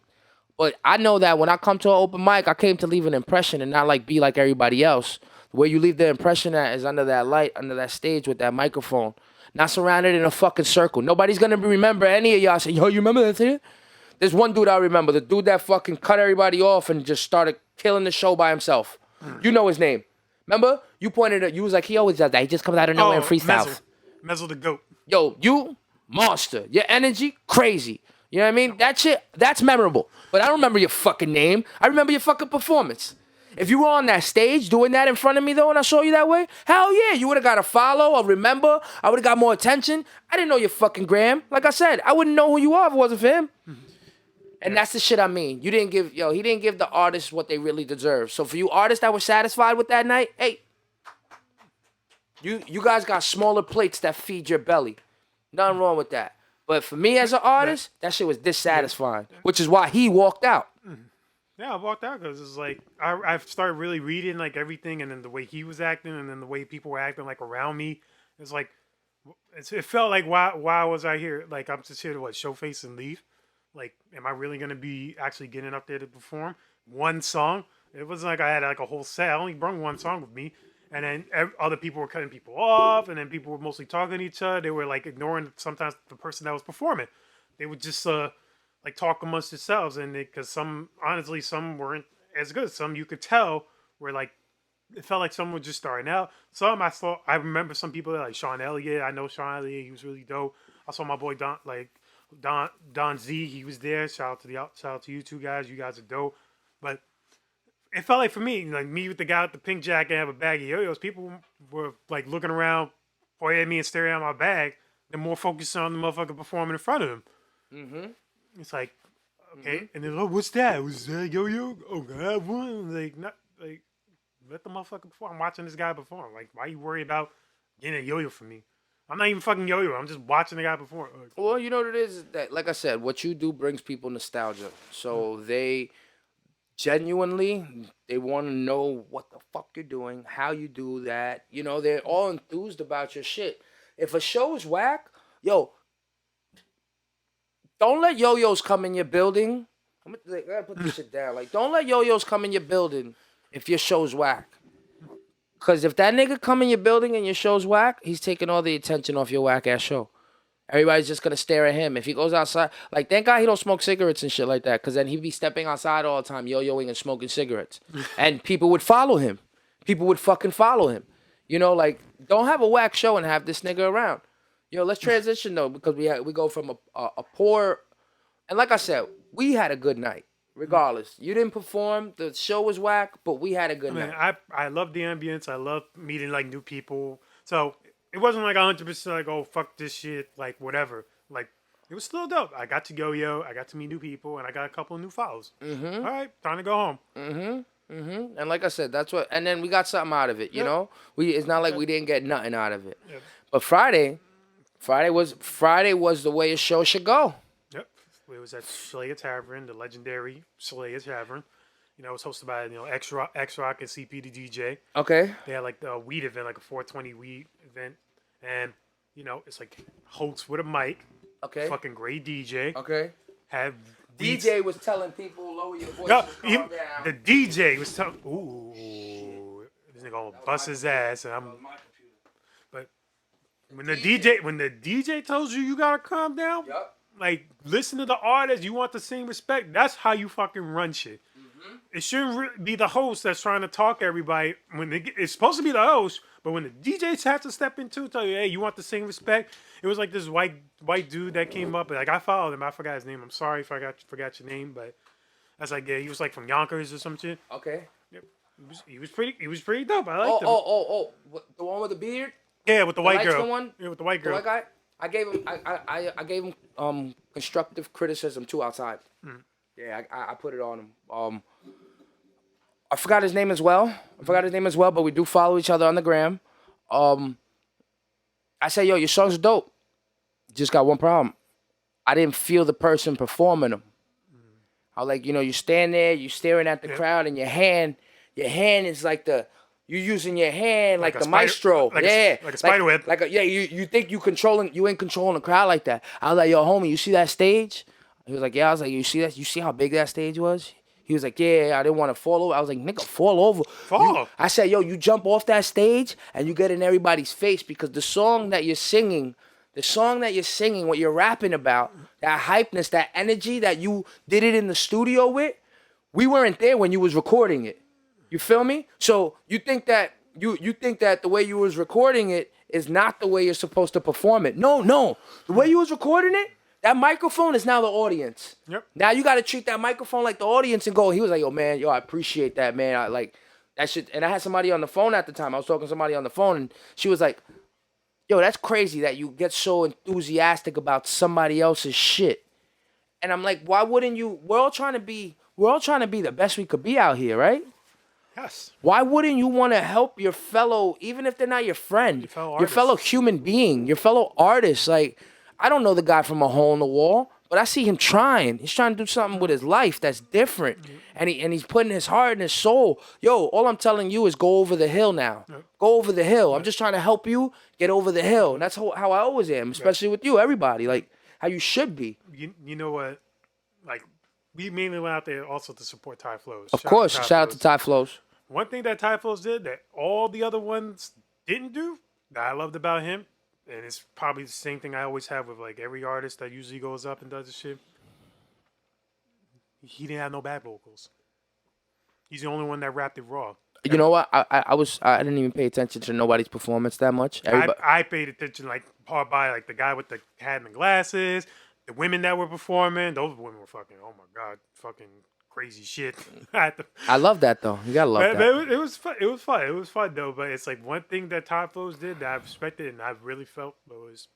[SPEAKER 1] But I know that when I come to an open mic, I came to leave an impression and not be like everybody else. The way you leave the impression at is under that light, under that stage with that microphone. Not surrounded in a fucking circle. Nobody's going to remember any of y'all say, yo, you remember that thing? There's one dude I remember. The dude that fucking cut everybody off and just started killing the show by himself. You know his name. Remember? You pointed at, you was like, he always does that. He just comes out of nowhere and freestyles.
[SPEAKER 2] Mezzle the goat.
[SPEAKER 1] Yo, you, monster. Your energy, crazy. You know what I mean? That shit, that's memorable. But I don't remember your fucking name. I remember your fucking performance. If you were on that stage doing that in front of me though, and I saw you that way, hell yeah, you would have got a follow, a remember. I would have got more attention. I didn't know your fucking gram. Like I said, I wouldn't know who you are if it wasn't for him. And that's the shit I mean. He didn't give the artists what they really deserve. So for you artists that were satisfied with that night, hey, you guys got smaller plates that feed your belly. Nothing wrong with that. But for me as an artist, that shit was dissatisfying, which is why he walked out.
[SPEAKER 2] Yeah, I walked out because it's like I started really reading like everything, and then the way he was acting, and then the way people were acting like around me. It's like it felt like why was I here? Like I'm just here to show face and leave. Like, am I really gonna be actually getting up there to perform one song? It wasn't like I had like a whole set. I only brought one song with me, and then other people were cutting people off, and then people were mostly talking to each other. They were like ignoring sometimes the person that was performing. They would just like talk amongst themselves, and because some weren't as good. Some you could tell were like it felt like some were just starting out. Some I remember some people like Sean Elliott. I know Sean Elliott. He was really dope. I saw my boy Don Z, he was there. Shout out to you two guys. You guys are dope. But it felt like for me, like me with the guy with the pink jacket and have a bag of yo-yos, people were like looking around, pointing at me and staring at my bag. They're more focused on the motherfucker performing in front of them. Mm-hmm. It's like, okay, and then what's that? Was that yo-yo? Oh God, one like let the motherfucker perform. I'm watching this guy perform. Like, why you worry about getting a yo-yo from me? I'm not even fucking yo-yo. I'm just watching the guy perform.
[SPEAKER 1] Well, you know what it is? That, like I said, what you do brings people nostalgia. So they genuinely, they want to know what the fuck you're doing, how you do that. You know, they're all enthused about your shit. If a show is whack, yo, don't let yo-yos come in your building. I gotta put this shit down. Like, don't let yo-yos come in your building if your show's whack. Because if that nigga come in your building and your show's whack, he's taking all the attention off your whack-ass show. Everybody's just going to stare at him. If he goes outside, like, thank God he don't smoke cigarettes and shit like that, because then he'd be stepping outside all the time, yo-yoing and smoking cigarettes. And people would follow him. People would fucking follow him. You know, like, don't have a whack show and have this nigga around. You know, let's transition, though, because we go from a poor... And like I said, we had a good night. Regardless, you didn't perform. The show was whack, but we had a good night.
[SPEAKER 2] I love the ambience. I love meeting like new people. So it wasn't like 100% like, oh fuck this shit, like whatever. Like it was still dope. I got to yo-yo. I got to meet new people, and I got a couple of new follows. Mm-hmm. All right, time to go home.
[SPEAKER 1] Mm-hmm. Mm-hmm. And like I said, that's what. And then we got something out of it. You know, it's not like we didn't get nothing out of it. Yep. But Friday was the way a show should go.
[SPEAKER 2] It was at Shalea Tavern, the legendary Shalea Tavern. You know, it was hosted by X-Rock and CP the DJ.
[SPEAKER 1] Okay.
[SPEAKER 2] They had like the weed event, like a 420 weed event, and it's like hosts with a mic.
[SPEAKER 1] Okay.
[SPEAKER 2] Fucking great DJ.
[SPEAKER 1] Okay.
[SPEAKER 2] Had
[SPEAKER 1] DJ was telling people lower your voice. No,
[SPEAKER 2] the DJ was telling. Ooh, this nigga gonna bust his ass, and I'm. But when the DJ tells you gotta calm down. Yep. Like, listen to the artist. You want the same respect. That's how you fucking run shit. Mm-hmm. It shouldn't be the host that's trying to talk to everybody. It's supposed to be the host, but when the DJs have to step in too, tell you, hey, you want the same respect. It was like this white dude that came up. Like, I followed him. I forgot his name. I'm sorry if I forgot your name, but that's like, yeah, he was like from Yonkers or some shit.
[SPEAKER 1] Okay.
[SPEAKER 2] Yep. He was pretty dope. I liked him.
[SPEAKER 1] Oh, the one with the beard?
[SPEAKER 2] Yeah, with the white girl.
[SPEAKER 1] The one?
[SPEAKER 2] Yeah, with the white girl.
[SPEAKER 1] The white guy? I gave him constructive criticism too outside. Mm. Yeah, I put it on him. I forgot his name as well. But we do follow each other on the gram. I said, yo, your songs are dope. Just got one problem. I didn't feel the person performing them. I was like, you stand there, you staring at the crowd, and your hand is like you using your hand like the maestro.
[SPEAKER 2] Like a spider web.
[SPEAKER 1] You think you ain't controlling the crowd like that. I was like, yo, homie, you see that stage? He was like, yeah. I was like, you see that? You see how big that stage was? He was like, yeah, I didn't want to fall over. I was like, nigga, fall over. I said, yo, you jump off that stage and you get in everybody's face because the song that you're singing, what you're rapping about, that hypeness, that energy that you did it in the studio with, we weren't there when you was recording it. You feel me? So you think that the way you was recording it is not the way you're supposed to perform it. No. The way you was recording it, that microphone is now the audience.
[SPEAKER 2] Yep.
[SPEAKER 1] Now you got to treat that microphone like the audience and go. He was like, yo, man, I appreciate that, man. That shit. And I had somebody on the phone at the time. I was talking to somebody on the phone, and she was like, "Yo, that's crazy that you get so enthusiastic about somebody else's shit." And I'm like, "Why wouldn't you? We're all trying to be the best we could be out here, right?
[SPEAKER 2] Yes.
[SPEAKER 1] Why wouldn't you want to help your fellow, even if they're not your friend,
[SPEAKER 2] Your fellow
[SPEAKER 1] your fellow
[SPEAKER 2] artists.
[SPEAKER 1] human being, your fellow artist? Like, I don't know the guy from a hole in the wall, but I see him trying. He's trying to do something with his life that's different, and he's putting his heart and his soul. Yo, all I'm telling you is go over the hill now.
[SPEAKER 2] Yep.
[SPEAKER 1] Go over the hill. I'm just trying to help you get over the hill, and that's how I always am, especially with you, everybody. Like how you should be.
[SPEAKER 2] You know what? Like, we mainly went out there also to support Ty Flows.
[SPEAKER 1] Of course, shout out to Ty Flows.
[SPEAKER 2] One thing that Ty Flows did that all the other ones didn't do that I loved about him, and it's probably the same thing I always have with like every artist that usually goes up and does this shit. He didn't have no back vocals. He's the only one that rapped it raw.
[SPEAKER 1] You know what? I didn't even pay attention to nobody's performance that much. Everybody,
[SPEAKER 2] I paid attention like hard by like the guy with the hat and the glasses, the women that were performing. Those women were fucking, oh my god, fucking crazy shit.
[SPEAKER 1] I love that though. You gotta love
[SPEAKER 2] But
[SPEAKER 1] that.
[SPEAKER 2] it was fun. It was fun. It was fun though. But it's like one thing that Todd Flows did that I respected and I really felt was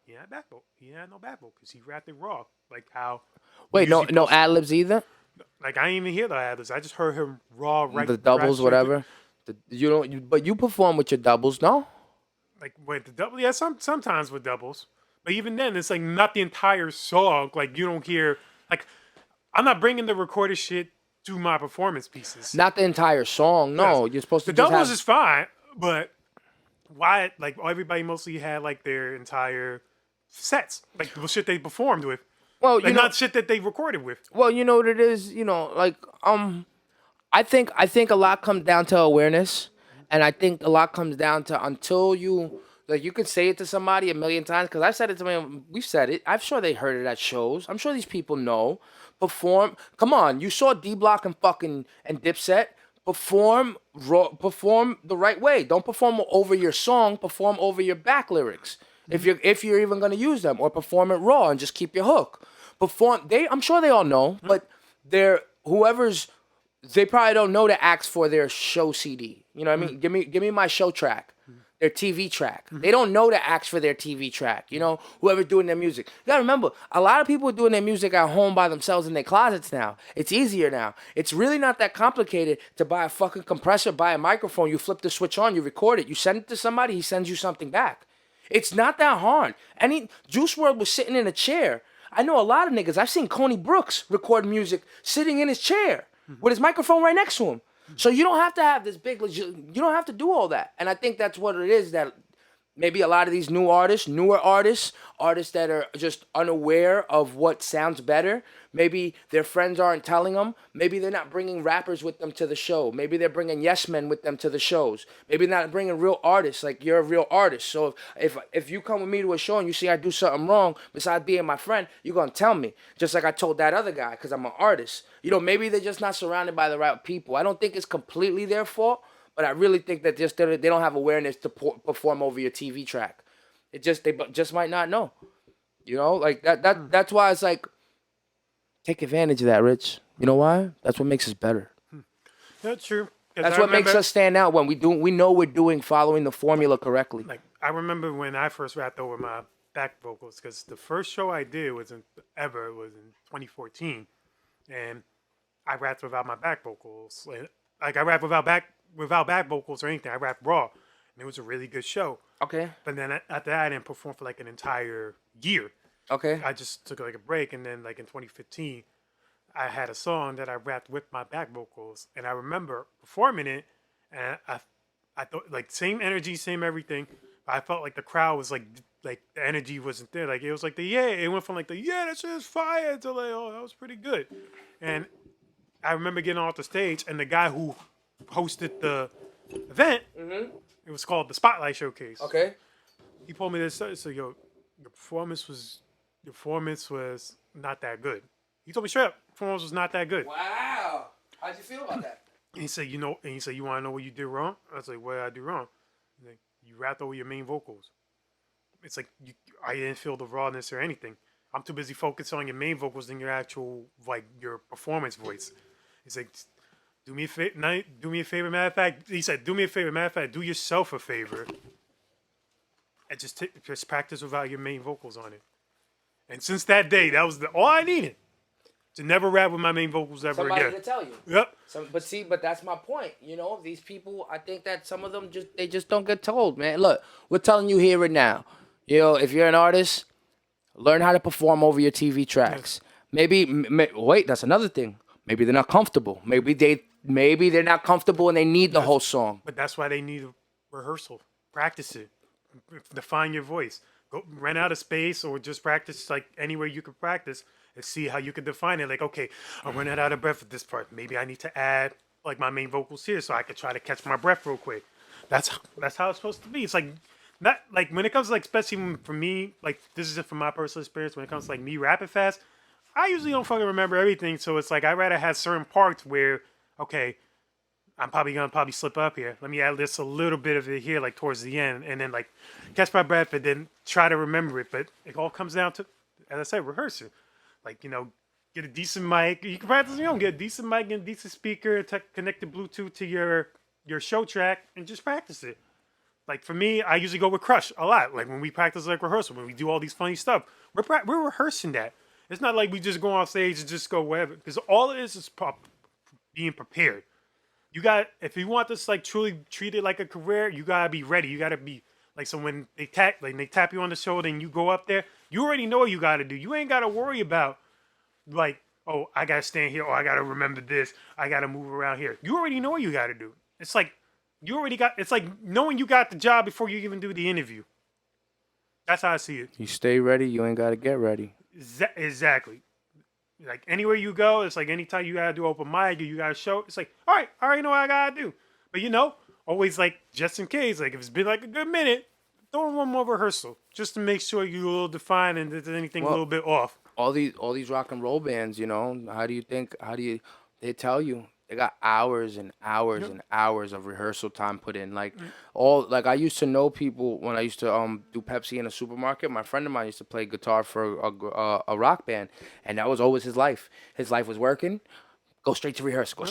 [SPEAKER 2] he had back vocal. He had no back vocal because he rapped it raw. Like how
[SPEAKER 1] Wait, no,
[SPEAKER 2] usually
[SPEAKER 1] no ad libs either.
[SPEAKER 2] like I didn't even hear the ad-libs. I just heard him raw right.
[SPEAKER 1] The doubles,
[SPEAKER 2] rap straight to-
[SPEAKER 1] whatever. You don't. But you perform with your doubles, no?
[SPEAKER 2] Like wait, the double. Yeah, sometimes with doubles. But even then, it's like not the entire song. Like you don't hear. Like I'm not bringing the recorded shit to my performance pieces.
[SPEAKER 1] Not the entire song. No,
[SPEAKER 2] Yes.
[SPEAKER 1] you're supposed to
[SPEAKER 2] The
[SPEAKER 1] just
[SPEAKER 2] doubles
[SPEAKER 1] have.
[SPEAKER 2] is fine, but why? Like everybody mostly had like their entire sets, like the shit they performed with,
[SPEAKER 1] Well, you
[SPEAKER 2] like
[SPEAKER 1] know.
[SPEAKER 2] not shit that they recorded with.
[SPEAKER 1] Well, you know what it is. You know, like I think a lot comes down to awareness, and I think a lot comes down to until you like you can say it to somebody a million times because I've said it to me. We've said it. I'm sure they heard it at shows. I'm sure these people know. Perform. Come on, you saw D Block and fucking and Dipset. Perform the right way. Don't perform over your song. Perform over your back lyrics. If you're even gonna use them, or perform it raw and just keep your hook. Perform. I'm sure they all know, but they're whoever's they probably don't know to ask for their show CD. You know what I mean? Give me my show track, their TV track. They don't know to ask for their TV track. You know, whoever's doing their music. You gotta remember, a lot of people are doing their music at home by themselves in their closets now. It's easier now. It's really not that complicated to buy a fucking compressor, buy a microphone. You flip the switch on, you record it, you send it to somebody, he sends you something back. It's not that hard. Juice WRLD was sitting in a chair. I know a lot of niggas. I've seen Coney Brooks record music sitting in his chair with his microphone right next to him. So you don't have to have this big. You don't have to do all that. And I think that's what it is that maybe a lot of these newer artists that are just unaware of what sounds better. Maybe their friends aren't telling them. Maybe they're not bringing rappers with them to the show. Maybe they're bringing yes men with them to the shows. Maybe they're not bringing real artists. Like you're a real artist. So if you come with me to a show and you see I do something wrong, besides being my friend, you're gonna tell me. Just like I told that other guy, because I'm an artist. You know, maybe they're just not surrounded by the right people. I don't think it's completely their fault. But I really think that they don't have awareness to perform over your TV track. They just might not know. You know, like that's why it's like take advantage of that, Rich. You know why? That's what makes us better.
[SPEAKER 2] That's true. 'Cause
[SPEAKER 1] That's
[SPEAKER 2] I
[SPEAKER 1] what makes
[SPEAKER 2] remember-
[SPEAKER 1] us stand out when we know we're doing following the formula correctly.
[SPEAKER 2] Like I remember when I first rapped over my back vocals because the first show I did was in 2014, and I rapped without my back vocals. Like I rapped without back vocals or anything. I rapped raw, and it was a really good show.
[SPEAKER 1] Okay.
[SPEAKER 2] But then after that, I didn't perform for like an entire year.
[SPEAKER 1] Okay.
[SPEAKER 2] I just took like a break, and then like in 2015, I had a song that I rapped with my back vocals, and I remember performing it, and I thought like same energy, same everything. But I felt like the crowd was like the energy wasn't there. Like it was like it went from like that shit is fire to like oh that was pretty good, and I remember getting off the stage, and the guy who hosted the event, it was called the Spotlight Showcase.
[SPEAKER 1] Okay.
[SPEAKER 2] He told me this, so your performance was not that good. He told me straight up, performance was not that good.
[SPEAKER 1] Wow. How'd you feel about that?
[SPEAKER 2] And he said, you want to know what you did wrong? I was like, what did I do wrong? He's like, you rapped over your main vocals. It's like I didn't feel the rawness or anything. I'm too busy focused on your main vocals than your actual your performance voice. It's like Do me a favor. Do me a favor. Matter of fact, he said, "Do me a favor. Matter of fact, do yourself a favor, and just practice without your main vocals on it." And since that day, that was all I needed to never rap with my main vocals ever
[SPEAKER 1] Somebody
[SPEAKER 2] again.
[SPEAKER 1] to tell you.
[SPEAKER 2] Yep.
[SPEAKER 1] But that's my point. You know, these people, I think that some of them just don't get told, man. Look, we're telling you here and now. You know, if you're an artist, learn how to perform over your TV tracks. Maybe wait, that's another thing. Maybe they're not comfortable. Maybe they're not comfortable and they need the whole song.
[SPEAKER 2] But that's why they need a rehearsal. Practice it. Define your voice. Go rent out a space or just practice like anywhere you can practice and see how you can define it. Like, okay, I'm running out of breath at this part. Maybe I need to add like my main vocals here so I could try to catch my breath real quick. That's how it's supposed to be. It's like not like when it comes to like, especially for me, like this is just from my personal experience. When it comes to like me rapping fast, I usually don't fucking remember everything. So it's like I'd rather have certain parts where, okay, I'm probably gonna slip up here. Let me add this a little bit of it here, like towards the end, and then like catch my breath and then try to remember it. But it all comes down to, as I said, rehearsing. Like, you know, get a decent mic. You can practice your own. Get a decent mic and a decent speaker. Connect the Bluetooth to your show track and just practice it. Like for me, I usually go with Crush a lot. Like when we practice like rehearsal, when we do all these funny stuff, we're rehearsing that. It's not like we just go on stage and just go wherever. Because all it is being prepared. You got, if you want this like truly treat it like a career, you gotta be ready. You gotta be like, so when they tap you on the shoulder and you go up there, you already know what you gotta do. You ain't gotta worry about like, oh, I gotta stand here, or I gotta remember this, I gotta move around here. You already know what you gotta do. It's like it's like knowing you got the job before you even do the interview. That's how I see it.
[SPEAKER 1] You stay ready, you ain't gotta get ready.
[SPEAKER 2] Exactly. Like anywhere you go, it's like anytime you gotta do open mic or you gotta show, it's like, all right, I already know what I gotta do. But you know, always like just in case, like if it's been like a good minute, throw in one more rehearsal just to make sure you're a little defined and there's anything a little bit off.
[SPEAKER 1] All these rock and roll bands, you know, they tell you they got hours and hours and hours of rehearsal time put in. Like I used to know people when I used to do Pepsi in a supermarket. My friend of mine used to play guitar for a rock band, and that was always his life. His life was working, go straight to rehearsal,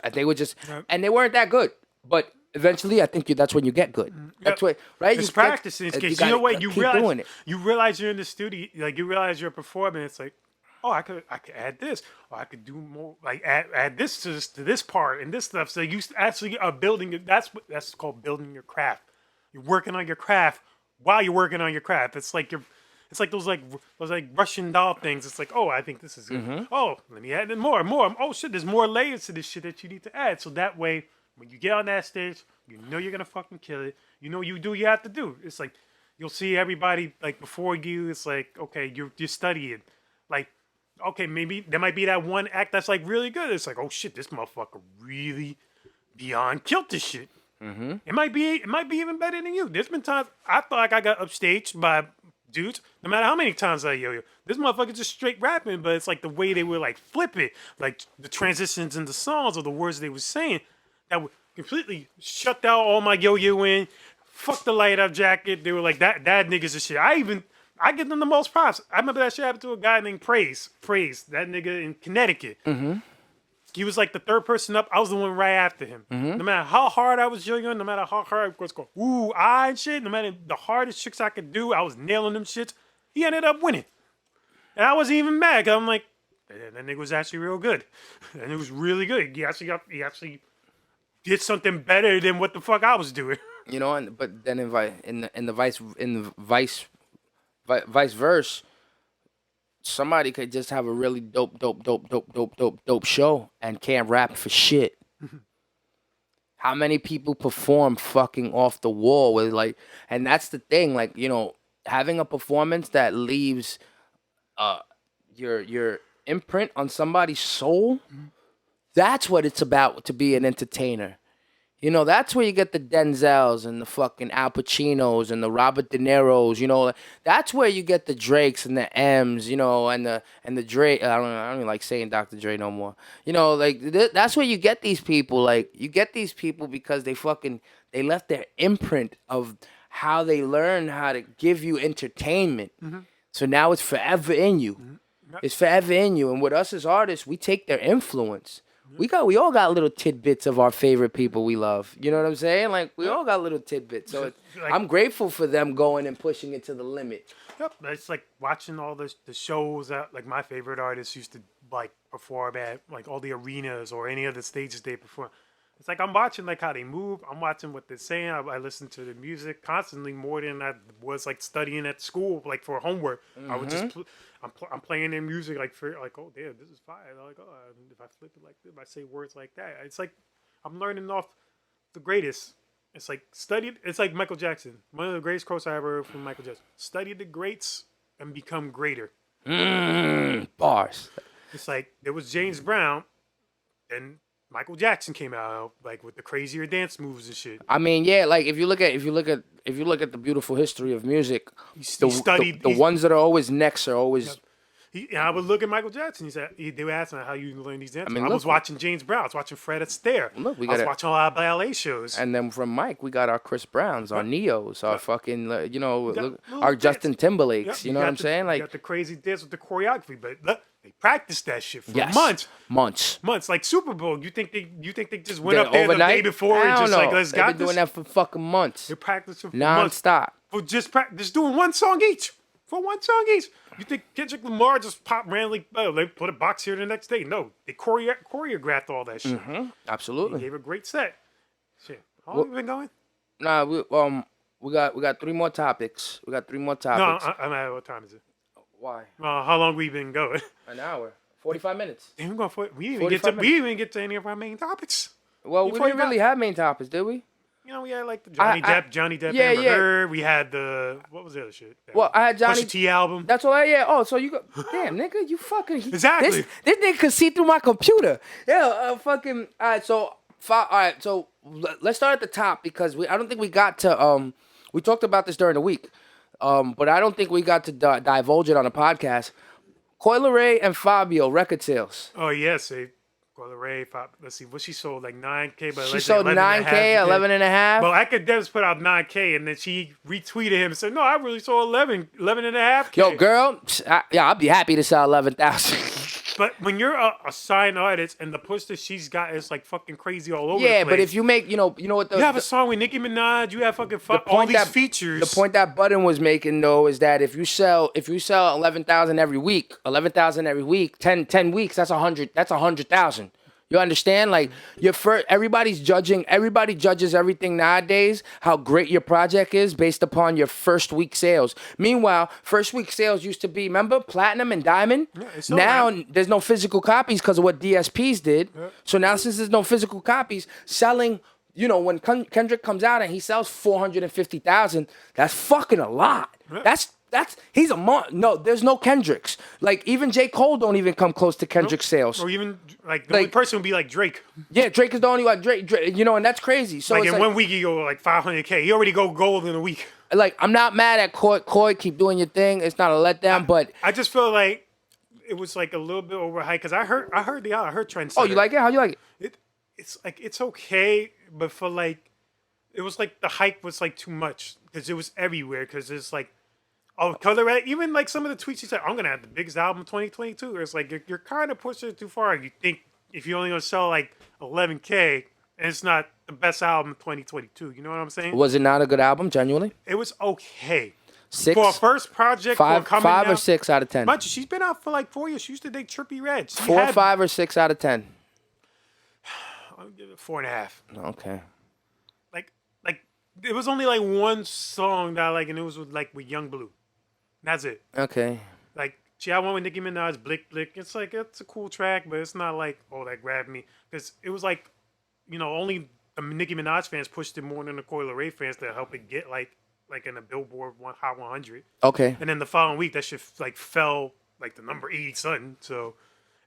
[SPEAKER 1] and they would just and they weren't that good, but eventually I think that's when you get good. That's what, right?
[SPEAKER 2] It's practicing. You know what? You realize you're in the studio, like you realize you're performing. It's like, oh, I could add this, or I could do more, like add this to this part and this stuff. So you actually are building. That's called building your craft. You're working on your craft while you're working on your craft. It's like it's like those Russian doll things. It's like, oh, I think this is good. Mm-hmm. Oh, let me add more. Oh shit, there's more layers to this shit that you need to add. So that way, when you get on that stage, you know you're gonna fucking kill it. You know you do what you have to do. It's like you'll see everybody like before you. It's like, okay, you're studying, like. Okay, maybe there might be that one act that's like really good. It's like, oh shit, this motherfucker really beyond killed this shit. Mm-hmm. It might be even better than you. There's been times I thought like I got upstaged by dudes. No matter how many times I yo, this motherfucker just straight rapping, but it's like the way they were like flip it, like the transitions in the songs or the words they were saying that would completely shut down all my yo in. Fuck the light up jacket. They were like that niggas and shit. I give them the most props. I remember that shit happened to a guy named Praise, that nigga in Connecticut. Mm-hmm. He was like the third person up. I was the one right after him. Mm-hmm. No matter how hard I was young, no matter how hard I was going, ooh, and shit, no matter the hardest tricks I could do, I was nailing them shits. He ended up winning. And I wasn't even mad, because I'm like, that nigga was actually real good. And it was really good. He actually did something better than what the fuck I was doing.
[SPEAKER 1] You know, but then in the vice versa, somebody could just have a really dope show and can't rap for shit. How many people perform fucking off the wall with like, and that's the thing, like, you know, having a performance that leaves your imprint on somebody's soul. That's what it's about to be an entertainer. You know, that's where you get the Denzels and the fucking Al Pacinos and the Robert De Niros. You know, that's where you get the Drakes and the M's. You know, and the Dre. I don't even like saying Dr. Dre no more. You know, like that's where you get these people. Like you get these people because they left their imprint of how they learn how to give you entertainment. Mm-hmm. So now it's forever in you. Mm-hmm. It's forever in you. And with us as artists, we take their influence. We all got little tidbits of our favorite people we love. You know what I'm saying? Like we all got little tidbits. So
[SPEAKER 2] Like,
[SPEAKER 1] I'm grateful for them going and pushing it to the limit.
[SPEAKER 2] yep, it's like watching all the shows that like my favorite artists used to like perform at, like all the arenas or any of the stages they perform. It's like I'm watching like how they move. I'm watching what they're saying. I listen to the music constantly more than I was like studying at school, like for homework. I would just I'm playing their music like for like, oh damn, this is fire. Like, oh, if I flip it like this, if I say words like that, it's like I'm learning off the greatest. It's like studied. It's like Michael Jackson. One of the greatest quotes I ever heard from Michael Jackson: "Study the greats and become greater."
[SPEAKER 1] Bars.
[SPEAKER 2] It's like there was James Brown, and Michael Jackson came out like with the crazier dance moves and shit.
[SPEAKER 1] I mean, yeah, like if you look at the beautiful history of music,
[SPEAKER 2] He
[SPEAKER 1] the
[SPEAKER 2] studied
[SPEAKER 1] the ones that are always next are always.
[SPEAKER 2] And I would look at Michael Jackson. They were asking how you learn these dances. I,
[SPEAKER 1] mean,
[SPEAKER 2] was watching James Brown. I was watching Fred Astaire.
[SPEAKER 1] Look,
[SPEAKER 2] I was watching a lot of ballet shows.
[SPEAKER 1] And then from Mike, we got our Chris Browns, our Neos, our fucking, our
[SPEAKER 2] dance.
[SPEAKER 1] Justin Timberlakes.
[SPEAKER 2] Yep,
[SPEAKER 1] You know what I'm saying?
[SPEAKER 2] You
[SPEAKER 1] Like,
[SPEAKER 2] got the crazy dance with the choreography, but look, they practiced that shit for
[SPEAKER 1] yes,
[SPEAKER 2] months. Like Super Bowl. You think they just went
[SPEAKER 1] Then
[SPEAKER 2] up there
[SPEAKER 1] overnight?
[SPEAKER 2] the day before and
[SPEAKER 1] Hell
[SPEAKER 2] just
[SPEAKER 1] no.
[SPEAKER 2] like let's
[SPEAKER 1] They've
[SPEAKER 2] got
[SPEAKER 1] been
[SPEAKER 2] this?
[SPEAKER 1] doing that for fucking months,
[SPEAKER 2] They practiced for months.
[SPEAKER 1] nonstop.
[SPEAKER 2] For just doing one song each. For one song each. You think Kendrick Lamar just pop randomly? Oh, they put a box here the next day? No, they choreographed all that shit. They
[SPEAKER 1] Absolutely.
[SPEAKER 2] gave a great set. Shit, how long have we been going?
[SPEAKER 1] Nah, we got 3 more topics. We got 3 more
[SPEAKER 2] No,
[SPEAKER 1] topics.
[SPEAKER 2] I'm at what time is it?
[SPEAKER 1] Why?
[SPEAKER 2] How long we been going?
[SPEAKER 1] An hour, 45 minutes.
[SPEAKER 2] Damn, we're going for it. We didn't even get to any of our main topics.
[SPEAKER 1] Well, we didn't really have main topics, did we?
[SPEAKER 2] You know, we had like the Johnny Depp,
[SPEAKER 1] yeah,
[SPEAKER 2] Amber
[SPEAKER 1] yeah.
[SPEAKER 2] Heard. We had the what was the other shit?
[SPEAKER 1] Well, I had Johnny
[SPEAKER 2] Pusha T album.
[SPEAKER 1] That's all. Yeah. Oh, so you go. Damn, nigga, you fucking.
[SPEAKER 2] Exactly.
[SPEAKER 1] This nigga could see through my computer. Yeah. Fucking. All right. So. All right. So let's start at the top because I don't think we got to. We talked about this during the week. But I don't think we got to divulge it on a podcast. Coyle Ray and Fabio record sales.
[SPEAKER 2] Oh yes, Coyle Ray. Let's see, what she sold like 9K, but
[SPEAKER 1] She sold 9K, 11 and a half.
[SPEAKER 2] Well, Academics put out 9K, and then she retweeted him and said, "No, I really sold 11 and a half K."
[SPEAKER 1] Yo, girl, I'll be happy to sell 11,000.
[SPEAKER 2] But when you're a signed artist and the push that she's got is like fucking crazy all over the place.
[SPEAKER 1] Yeah, but if you make, you know what
[SPEAKER 2] you have a song with Nicki Minaj, you have fucking all these features.
[SPEAKER 1] The point that Button was making though is that if you sell 11,000 every week, 10 weeks, that's 100. That's 100,000. You understand? Like everybody judges everything nowadays, how great your project is based upon your first week sales. Meanwhile, first week sales used to be, remember, platinum and diamond? Yeah, now there's no physical copies because of what DSPs did. Yeah. So now since there's no physical copies, selling, when Kendrick comes out and he sells 450,000, that's fucking a lot. Yeah. He's a no. There's no Kendricks. Like even J. Cole don't even come close to Kendrick's sales.
[SPEAKER 2] Or even like the only person would be like Drake.
[SPEAKER 1] Yeah, Drake is the only one. Drake, and that's crazy. So
[SPEAKER 2] like in 1 week you go like 500K. He already go gold in a week.
[SPEAKER 1] Like I'm not mad at Coy. Keep doing your thing. It's not a letdown, but
[SPEAKER 2] I just feel like it was like a little bit overhyped because I heard the album. I heard Trendsetter.
[SPEAKER 1] Oh, you like it? How you like
[SPEAKER 2] it? It's like it's okay, but for like it was like the hype was like too much because it was everywhere because it's like. Oh, color even like some of the tweets he said, I'm gonna have the biggest album of 2022. It's like you're kind of pushing it too far. You think if you're only gonna sell like 11K and it's not the best album of 2022. You know what I'm saying?
[SPEAKER 1] Was it not a good album? Genuinely,
[SPEAKER 2] it was okay.
[SPEAKER 1] 6
[SPEAKER 2] for a first project.
[SPEAKER 1] 5 or 6 out of 10.
[SPEAKER 2] Mind you, she's been out for like 4 years. She used to date Trippie Redd.
[SPEAKER 1] 4, 5, or 6 out of 10.
[SPEAKER 2] I'll give it 4.5.
[SPEAKER 1] Okay.
[SPEAKER 2] Like it was only like one song that I like, and it was with Young Blue. That's it.
[SPEAKER 1] Okay.
[SPEAKER 2] Like she had one with Nicki Minaj, Blick Blick. It's like it's a cool track, but it's not like that grabbed me because it was like, only the Nicki Minaj fans pushed it more than the Coyle Ray fans to help it get like in a Billboard Hot 100.
[SPEAKER 1] Okay.
[SPEAKER 2] And then the following week that shit like fell like the number 80 something. So,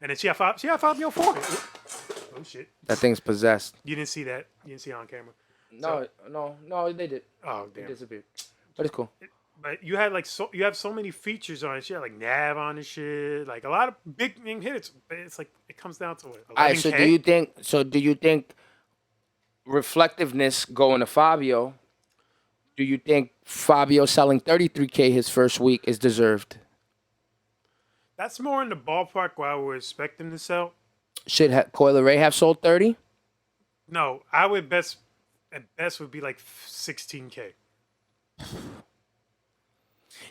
[SPEAKER 2] and then she had Fabio for it. Oh shit.
[SPEAKER 1] That thing's possessed.
[SPEAKER 2] You didn't see that. You didn't see it on camera.
[SPEAKER 1] No, they did.
[SPEAKER 2] Oh damn.
[SPEAKER 1] It disappeared. But it's cool.
[SPEAKER 2] But you had you have so many features on it. She had like Nav on the shit, like a lot of big name hits. But it's like it comes down to what? 11K?
[SPEAKER 1] All right. So do you think reflectiveness going to Fabio? Do you think Fabio selling 33K his first week is deserved?
[SPEAKER 2] That's more in the ballpark where I would expect him to sell.
[SPEAKER 1] Should Coil Ray have sold 30?
[SPEAKER 2] No, I would best at best would be like 16K.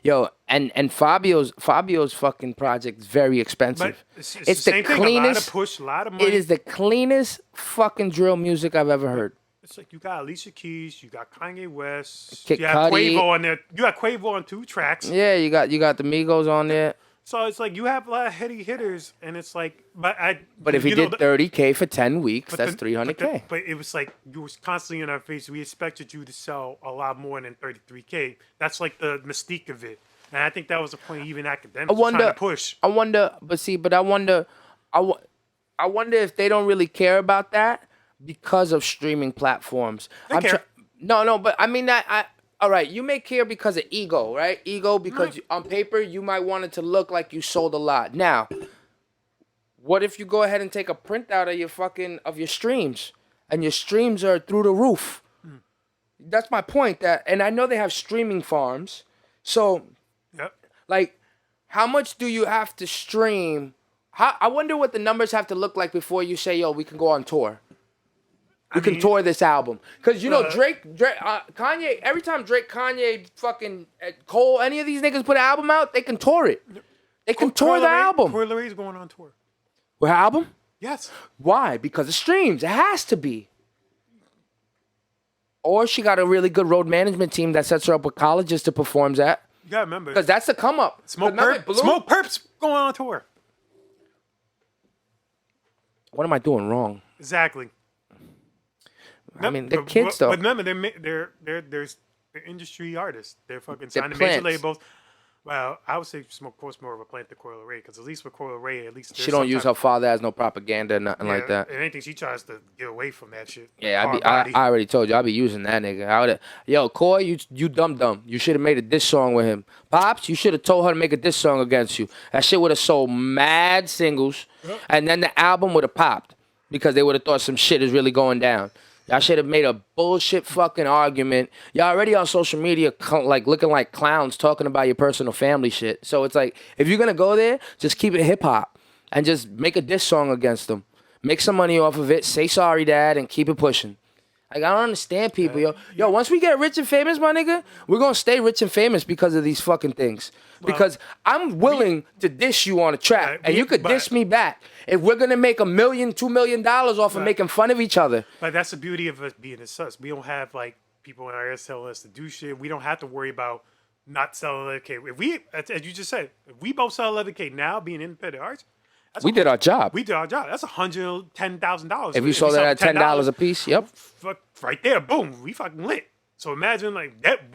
[SPEAKER 1] Yo, and Fabio's fucking project is very
[SPEAKER 2] But
[SPEAKER 1] expensive.
[SPEAKER 2] it's
[SPEAKER 1] It's
[SPEAKER 2] the
[SPEAKER 1] the
[SPEAKER 2] same thing. A lot of
[SPEAKER 1] cleanest.
[SPEAKER 2] push, a lot of money.
[SPEAKER 1] It is the cleanest fucking drill music I've ever heard.
[SPEAKER 2] It's like you got Alicia Keys, you got Kanye West,
[SPEAKER 1] Kid
[SPEAKER 2] you have
[SPEAKER 1] Cudi.
[SPEAKER 2] Quavo on there. You got Quavo on 2 tracks.
[SPEAKER 1] Yeah, you got the Migos on there.
[SPEAKER 2] So it's like you have a lot of heady hitters, and it's like,
[SPEAKER 1] But if he
[SPEAKER 2] you know,
[SPEAKER 1] did 30K for 10 weeks,
[SPEAKER 2] but
[SPEAKER 1] that's
[SPEAKER 2] the-
[SPEAKER 1] 300K.
[SPEAKER 2] But it was like you was constantly in our face. We expected you to sell a lot more than 33K. That's like the mystique of it, and I think that was the point. Even academics were trying to push.
[SPEAKER 1] I wonder if they don't really care about that because of streaming platforms.
[SPEAKER 2] They care.
[SPEAKER 1] No, but I mean that all right, you may care because of ego, right? Ego because on paper you might want it to look like you sold a lot. Now, what if you go ahead and take a printout of your streams and your streams are through the roof? That's my point. And I know they have streaming farms. So,
[SPEAKER 2] Yep.
[SPEAKER 1] like, how much do you have to stream? I wonder what the numbers have to look like before you say, yo, we can go on tour. We can tour this album. Because, you know, Drake, Kanye, every time Drake, Kanye, fucking Cole, any of these niggas put an album out, they can tour it. They can tour the album.
[SPEAKER 2] Coil Ray's going on tour.
[SPEAKER 1] Her album?
[SPEAKER 2] Yes.
[SPEAKER 1] Why? Because of streams. It has to be. Or she got a really good road management team that sets her up with colleges to perform at.
[SPEAKER 2] You gotta remember.
[SPEAKER 1] Because that's the come up.
[SPEAKER 2] Smoke Perp's going on tour.
[SPEAKER 1] What am I doing wrong?
[SPEAKER 2] Exactly.
[SPEAKER 1] I mean, they're kids though.
[SPEAKER 2] But remember, they're industry artists. They're fucking signed to major
[SPEAKER 1] plants.
[SPEAKER 2] labels. Well, I would say Smoke Perp's more of a plant than Coil Ray, because at least with Coil Ray, at least
[SPEAKER 1] She don't use her father as no propaganda or nothing like that.
[SPEAKER 2] And anything she tries to get away from that shit.
[SPEAKER 1] Yeah, I already told you, I'll be using that nigga. Yo, Coy, you dumb. You should have made a diss song with him. Pops, you should have told her to make a diss song against you. That shit would have sold mad singles, and then the album would have popped because they would have thought some shit is really going down. Y'all should have made a bullshit fucking argument. Y'all already on social media like looking like clowns talking about your personal family shit. So it's like, if you're gonna go there, just keep it hip hop and just make a diss song against them. Make some money off of it. Say sorry, dad, and keep it pushing. Like, I don't understand people, yo. Yo, once we get rich and famous, my nigga, we're gonna stay rich and famous because of these fucking things. Because I'm willing to diss you on a track, and you could diss me back. If we're gonna make $1 million, $2 million off of making fun of each other.
[SPEAKER 2] But that's the beauty of us being as us. We don't have like people in our ear telling us to do shit. We don't have to worry about not selling 11K. If we, as you just said, if we both sell 11K now, being independent artists,
[SPEAKER 1] We did our job.
[SPEAKER 2] we did our job. That's
[SPEAKER 1] If
[SPEAKER 2] $110,000.
[SPEAKER 1] we sold it at $10 a piece, yep.
[SPEAKER 2] Right there, boom, we fucking lit. So imagine like that.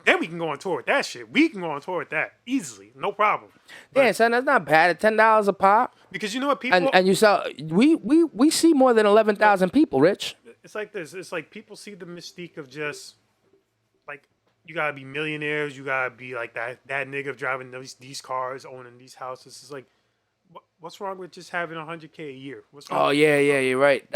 [SPEAKER 2] Then we can go on tour with that shit. We can go on tour with that easily, no problem.
[SPEAKER 1] Yeah, son, that's not bad. At $10 a pop,
[SPEAKER 2] Because you know what people
[SPEAKER 1] and you sell. We see more than 11,000 people, Rich.
[SPEAKER 2] It's like this. It's like people see the mystique of just like you gotta be millionaires. You gotta be like that nigga driving these cars, owning these houses. It's like, what's wrong with just having 100K a year? What's wrong?
[SPEAKER 1] Oh yeah, you're right.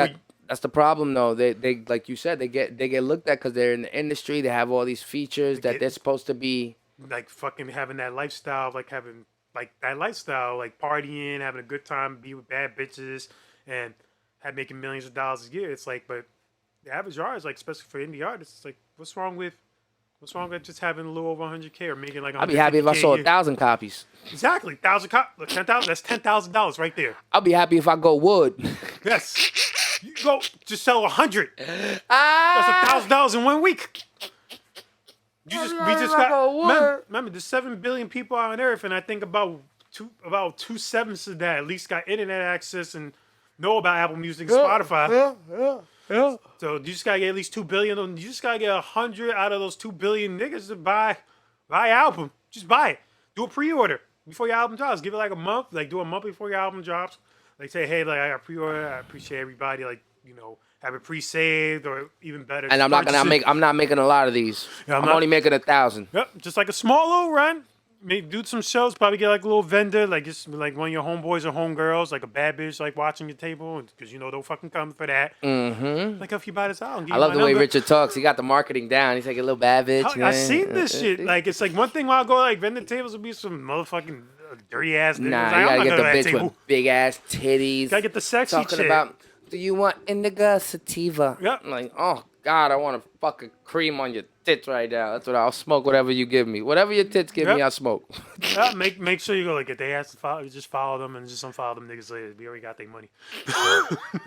[SPEAKER 1] That's the problem though. They like you said, they get looked at because they're in the industry. They have all these features that they're supposed to be.
[SPEAKER 2] Like fucking having that lifestyle, like having like that lifestyle, like partying, having a good time, be with bad bitches, and making millions of dollars a year. It's like, but the average artist, like especially for indie artists, it's like, what's wrong with just having a little over 100K or making like?
[SPEAKER 1] I'd be happy if I sold 1,000 copies.
[SPEAKER 2] Exactly, 1,000 copies. 10,000. That's $10,000 right there.
[SPEAKER 1] I'll be happy if I go wood.
[SPEAKER 2] Yes. You go just sell 100. That's
[SPEAKER 1] Ah,
[SPEAKER 2] $1,000 in 1 week. We just got. Remember, there's 7 billion people on Earth, and I think about 2/7 of that at least got internet access and know about Apple Music and Spotify.
[SPEAKER 1] yeah.
[SPEAKER 2] So you just gotta get at least 2 billion. You just gotta get 100 out of those 2 billion niggas to buy album. Just buy it. Do a pre-order before your album drops. Give it like a month. Like do a month before your album drops. Like say, hey, like I got pre-order. I appreciate everybody. Like have it pre-saved or even better.
[SPEAKER 1] And I'm not making a lot of these.
[SPEAKER 2] Yeah,
[SPEAKER 1] I'm only making 1,000.
[SPEAKER 2] Yep, just like a small little run. Do some shows. Probably get like a little vendor, like just like one of your homeboys or homegirls, like a bad bitch, like watching your table, because they'll fucking come for that.
[SPEAKER 1] Mm-hmm.
[SPEAKER 2] Like if you buy this album,
[SPEAKER 1] I love the way Richard talks. He got the marketing down. He's like a little bad bitch.
[SPEAKER 2] I seen this shit. Like it's like one thing while I go like vendor tables will be some motherfucking dirty ass niggas.
[SPEAKER 1] Nah,
[SPEAKER 2] Like,
[SPEAKER 1] you
[SPEAKER 2] I'm
[SPEAKER 1] gotta
[SPEAKER 2] not
[SPEAKER 1] get the
[SPEAKER 2] going to
[SPEAKER 1] bitch
[SPEAKER 2] that table.
[SPEAKER 1] with big ass titties.
[SPEAKER 2] Gotta get the sexy
[SPEAKER 1] Talking
[SPEAKER 2] chick.
[SPEAKER 1] about, do you want indica sativa?
[SPEAKER 2] Yep.
[SPEAKER 1] I'm like, oh God, I want to fucking cream on your tits right now. That's what I'll smoke. Whatever you give me, whatever your tits give me,
[SPEAKER 2] Yep.
[SPEAKER 1] I'll smoke.
[SPEAKER 2] Yeah, make sure you go like if they ask to follow, you just follow them and just unfollow them niggas later. We already got their money.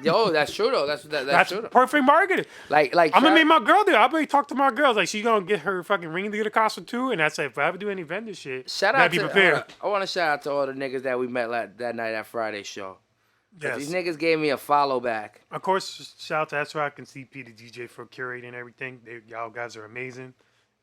[SPEAKER 1] Yo, that's true though. That's true though.
[SPEAKER 2] perfect marketing.
[SPEAKER 1] Like
[SPEAKER 2] I'm gonna
[SPEAKER 1] shout-
[SPEAKER 2] make my girl do it. I already talked to my girls. Like, she's gonna get her fucking ring to the costume too. And I said, if I ever do any vendor shit,
[SPEAKER 1] Shout
[SPEAKER 2] gotta
[SPEAKER 1] out
[SPEAKER 2] be
[SPEAKER 1] to
[SPEAKER 2] prepared.
[SPEAKER 1] I want to shout out to all the niggas that we met that night at Friday show. 'Cause
[SPEAKER 2] Yes.
[SPEAKER 1] These niggas gave me a follow back.
[SPEAKER 2] Of course, shout out to S-Rock and CP, the DJ, for curating everything. Y'all guys are amazing.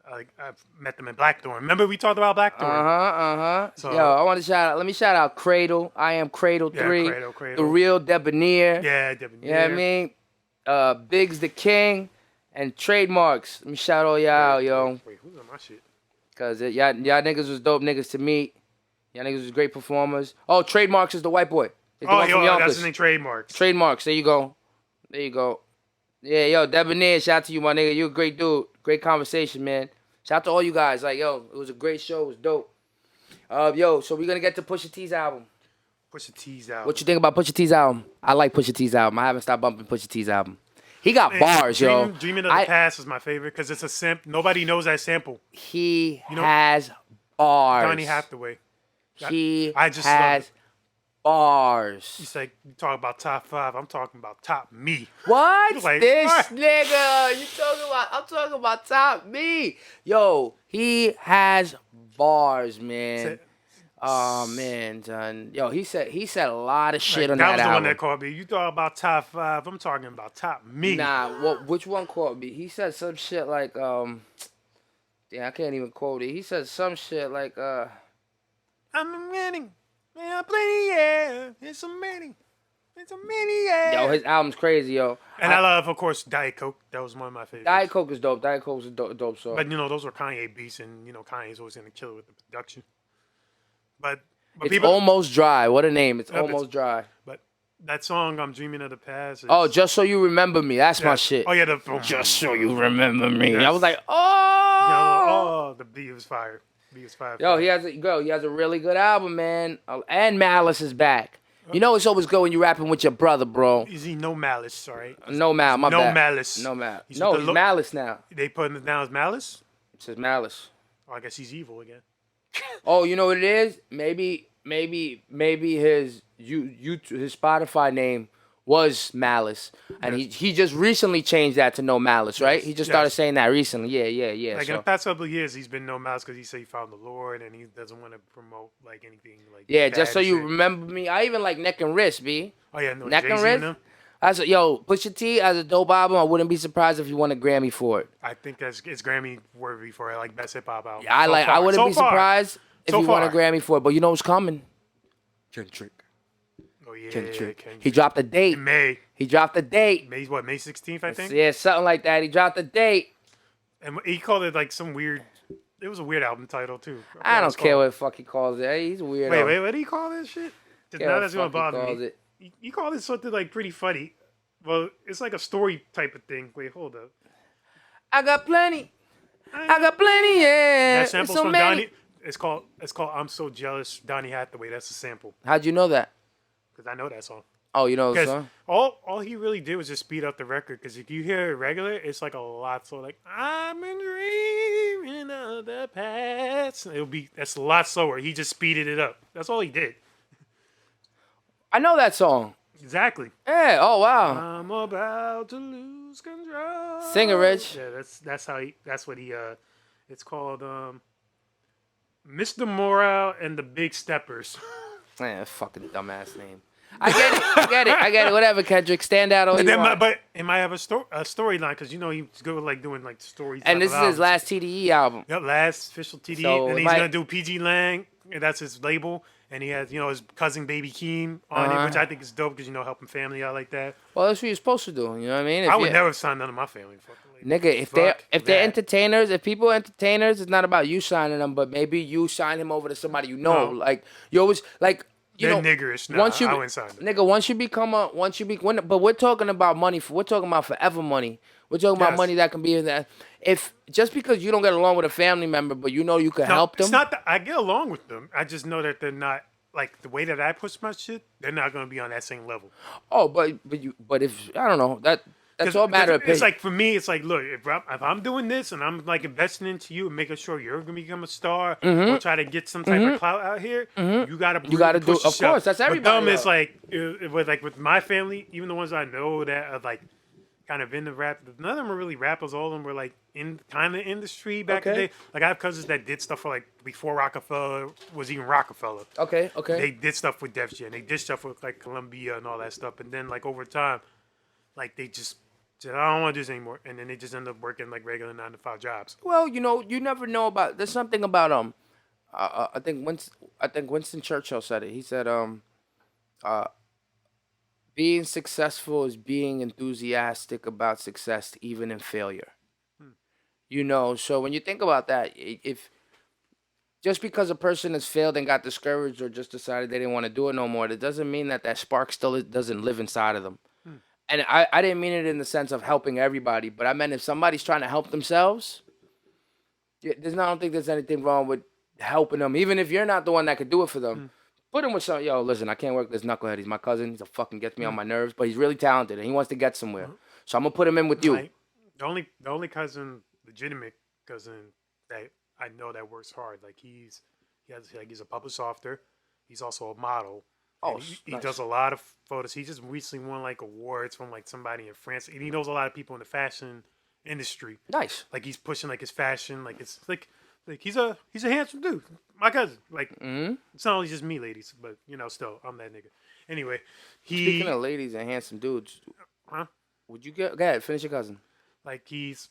[SPEAKER 2] I've met them in Blackthorn. Remember we talked about Blackthorn? So-
[SPEAKER 1] Yo, I want to shout out. Let me shout out Cradle. I am Cradle
[SPEAKER 2] Yeah,
[SPEAKER 1] 3.
[SPEAKER 2] Cradle.
[SPEAKER 1] The real Debonair.
[SPEAKER 2] Yeah, Devin.
[SPEAKER 1] You know what I mean? Biggs the King and Trademarks. Let me shout all y'all out, yo.
[SPEAKER 2] Wait, who's on my shit?
[SPEAKER 1] Cause y'all niggas was dope niggas to meet. Y'all niggas was great performers. Oh, Trademarks is the white boy. He's the
[SPEAKER 2] Oh,
[SPEAKER 1] one from
[SPEAKER 2] yo, that's
[SPEAKER 1] Yonkers.
[SPEAKER 2] his name, Trademarks.
[SPEAKER 1] Trademarks. There you go. Yeah, yo, Debonair, shout out to you, my nigga. You a great dude. Great conversation, man. Shout out to all you guys. Like, yo, it was a great show. It was dope. Yo, so we're gonna get to Pusha T's album.
[SPEAKER 2] Pusha T's out.
[SPEAKER 1] What you think about Pusha T's album? I like Pusha T's album. I haven't stopped bumping Pusha T's album. He got bars, yo.
[SPEAKER 2] Dreaming of the Past is my favorite because it's a sample. Nobody knows that sample.
[SPEAKER 1] He
[SPEAKER 2] You know,
[SPEAKER 1] has bars.
[SPEAKER 2] Donny Hathaway.
[SPEAKER 1] He
[SPEAKER 2] I just love
[SPEAKER 1] has
[SPEAKER 2] it.
[SPEAKER 1] bars.
[SPEAKER 2] He's like, you talk about top 5. I'm talking about top me.
[SPEAKER 1] What?
[SPEAKER 2] Like,
[SPEAKER 1] This
[SPEAKER 2] what?
[SPEAKER 1] nigga, you talking about? I'm talking about top me. Yo, he has bars, man. Oh man, son. Yo, he said a lot of shit on
[SPEAKER 2] that
[SPEAKER 1] that
[SPEAKER 2] was the
[SPEAKER 1] album.
[SPEAKER 2] one that called me. You talk about top 5. I'm talking about top me.
[SPEAKER 1] Nah, which one called me? He said some shit like yeah, I can't even quote it. He said some shit like
[SPEAKER 2] I'm winning. Man, plenty, yeah. It's a many. It's a many, yeah.
[SPEAKER 1] yo, his album's crazy, yo.
[SPEAKER 2] And I love, of course, Diet Coke. That was one of my favorites.
[SPEAKER 1] Diet Coke is dope. Diet Coke's a dope song.
[SPEAKER 2] But, those were Kanye beats, and, Kanye's always going to kill it with the production. But
[SPEAKER 1] It's
[SPEAKER 2] people...
[SPEAKER 1] almost dry. What a name. It's
[SPEAKER 2] Yep,
[SPEAKER 1] almost dry.
[SPEAKER 2] But that song, I'm Dreaming of the Past.
[SPEAKER 1] Oh, Just So You Remember Me. That's my shit.
[SPEAKER 2] Oh, yeah.
[SPEAKER 1] Just So You Remember Me.
[SPEAKER 2] Yes.
[SPEAKER 1] I was like, oh.
[SPEAKER 2] The beat was fire. Beat was fire.
[SPEAKER 1] Yo, he has a really good album, man. And Malice is back. You know it's always good when you rapping with your brother, bro.
[SPEAKER 2] Is he No Malice, sorry?
[SPEAKER 1] No Mal, my
[SPEAKER 2] No
[SPEAKER 1] bad.
[SPEAKER 2] Malice.
[SPEAKER 1] No Mal.
[SPEAKER 2] He's
[SPEAKER 1] No,
[SPEAKER 2] with
[SPEAKER 1] he's
[SPEAKER 2] the
[SPEAKER 1] Malice now.
[SPEAKER 2] They put him down as Malice?
[SPEAKER 1] It says Malice.
[SPEAKER 2] Oh, I guess he's evil again.
[SPEAKER 1] Oh, you know what it is? Maybe his his Spotify name was Malice, and he just recently changed that to No Malice, right?
[SPEAKER 2] Yes,
[SPEAKER 1] He just
[SPEAKER 2] yes.
[SPEAKER 1] started saying that recently. Yeah.
[SPEAKER 2] Like in
[SPEAKER 1] So
[SPEAKER 2] the past couple of years, he's been No Malice because he said he found the Lord and he doesn't want to promote like anything like.
[SPEAKER 1] yeah,
[SPEAKER 2] bad
[SPEAKER 1] Just So You
[SPEAKER 2] shit.
[SPEAKER 1] Remember Me. I even like Neck and Wrist, B.
[SPEAKER 2] Oh yeah, no.
[SPEAKER 1] Neck and
[SPEAKER 2] Jay-Z
[SPEAKER 1] Wrist.
[SPEAKER 2] them.
[SPEAKER 1] Yo, Pusha T has a dope album. I wouldn't be surprised if he won a Grammy for it.
[SPEAKER 2] I think it's Grammy worthy for it, like best hip hop album.
[SPEAKER 1] I wouldn't be surprised if
[SPEAKER 2] So
[SPEAKER 1] he won a
[SPEAKER 2] far.
[SPEAKER 1] Grammy for it. But you know what's coming? Kendrick.
[SPEAKER 2] Oh yeah,
[SPEAKER 1] Kendrick.
[SPEAKER 2] Kendrick.
[SPEAKER 1] He dropped a date.
[SPEAKER 2] In May.
[SPEAKER 1] He dropped a date.
[SPEAKER 2] May 16th, I think.
[SPEAKER 1] Yeah, something like that. He dropped a date.
[SPEAKER 2] And he called it like some weird. It was a weird album title too.
[SPEAKER 1] I don't care what the fuck he calls it. Hey, he's weird.
[SPEAKER 2] Wait, what did he call this shit? Now that's gonna bother me. He called it something like pretty funny. Well, it's like a story type of thing. Wait, hold up.
[SPEAKER 1] I got plenty. Yeah.
[SPEAKER 2] That sample's
[SPEAKER 1] so
[SPEAKER 2] from
[SPEAKER 1] many.
[SPEAKER 2] Donny. It's called I'm So Jealous, Donny Hathaway. That's a sample.
[SPEAKER 1] How'd you know that?
[SPEAKER 2] Because I know that song.
[SPEAKER 1] Oh, you know the
[SPEAKER 2] Because
[SPEAKER 1] song?
[SPEAKER 2] all he really did was just speed up the record. Because if you hear it regular, it's like a lot. So like I'm dreaming of the past. That's a lot slower. He just speeded it up. That's all he did.
[SPEAKER 1] I know that song.
[SPEAKER 2] Exactly.
[SPEAKER 1] Yeah. Oh wow.
[SPEAKER 2] I'm about to lose control.
[SPEAKER 1] Sing it, Rich.
[SPEAKER 2] Yeah, that's what he it's called Mr. Morale and the Big Steppers.
[SPEAKER 1] Man, fucking dumbass name. I get it. Whatever, Kendrick. Stand out all you want.
[SPEAKER 2] But it might have a storyline because he's good with like doing like stories.
[SPEAKER 1] And
[SPEAKER 2] type
[SPEAKER 1] this
[SPEAKER 2] of
[SPEAKER 1] is his
[SPEAKER 2] albums.
[SPEAKER 1] last TDE album.
[SPEAKER 2] Yep, last official TDE,
[SPEAKER 1] So
[SPEAKER 2] and
[SPEAKER 1] it
[SPEAKER 2] he's
[SPEAKER 1] might-
[SPEAKER 2] gonna do PG Lang, and that's his label. And he has his cousin Baby Keem on it, which I think is dope because helping family out like that.
[SPEAKER 1] Well, that's what you're supposed to do. You know what I mean?
[SPEAKER 2] I would never sign none of my family. Fucking like,
[SPEAKER 1] Nigga, if
[SPEAKER 2] fuck
[SPEAKER 1] they're
[SPEAKER 2] that.
[SPEAKER 1] entertainers, if people are entertainers, it's not about you signing them, but maybe you sign him over to somebody you know.
[SPEAKER 2] No.
[SPEAKER 1] Like you always like you
[SPEAKER 2] They're
[SPEAKER 1] know,
[SPEAKER 2] niggerish. Nah,
[SPEAKER 1] once you,
[SPEAKER 2] I wouldn't sign them.
[SPEAKER 1] nigga, but we're talking about money. We're talking about forever money. We're talking about
[SPEAKER 2] Yes.
[SPEAKER 1] money that can be in that. If just because you don't get along with a family member, but you know you can
[SPEAKER 2] No,
[SPEAKER 1] help
[SPEAKER 2] it's
[SPEAKER 1] them.
[SPEAKER 2] not that I get along with them. I just know that they're not like the way that I push my shit. They're not going to be on that same level.
[SPEAKER 1] Oh, but if I don't know that's all matter of opinion.
[SPEAKER 2] It's like for me, it's like look, if I'm doing this and I'm like investing into you and making sure you're gonna become a star or try to get some type of clout out here, you gotta
[SPEAKER 1] do.
[SPEAKER 2] push
[SPEAKER 1] Of course, that's everybody.
[SPEAKER 2] With them, it's like with my family, even the ones I know that are like kind of in the rap. None of them are really rappers. All of them were like in kind of industry back in the day. Like I have cousins that did stuff for like before Rockefeller was even Rockefeller.
[SPEAKER 1] Okay.
[SPEAKER 2] They did stuff with Def Jam. They did stuff with like Columbia and all that stuff. And then like over time, like they just said, I don't want to do this anymore. And then they just end up working like regular 9-to-5 jobs.
[SPEAKER 1] Well, you never know about. There's something about I think Winston Churchill said it. He said being successful is being enthusiastic about success even in failure. So when you think about that, if just because a person has failed and got discouraged or just decided they didn't want to do it no more, that doesn't mean that spark still doesn't live inside of them. And I didn't mean it in the sense of helping everybody, but I meant if somebody's trying to help themselves, I don't think there's anything wrong with helping them, even if you're not the one that could do it for them. Put him with some, listen, I can't work with this knucklehead. He's my cousin. He's a fucking gets me on my nerves, but he's really talented and he wants to get somewhere. So I'm gonna put him in with you.
[SPEAKER 2] Like, the only cousin, legitimate cousin that I know that works hard. Like he's a published author. He's also a model.
[SPEAKER 1] Oh,
[SPEAKER 2] he
[SPEAKER 1] nice.
[SPEAKER 2] does a lot of photos. He just recently won like awards from like somebody in France. And he knows a lot of people in the fashion industry.
[SPEAKER 1] Nice.
[SPEAKER 2] Like he's pushing like his fashion. Like it's like he's a handsome dude. My cousin. Like it's not only just me, ladies, but still I'm that nigga. Anyway,
[SPEAKER 1] Speaking of ladies and handsome dudes, would you go ahead, finish your cousin?
[SPEAKER 2] Like he's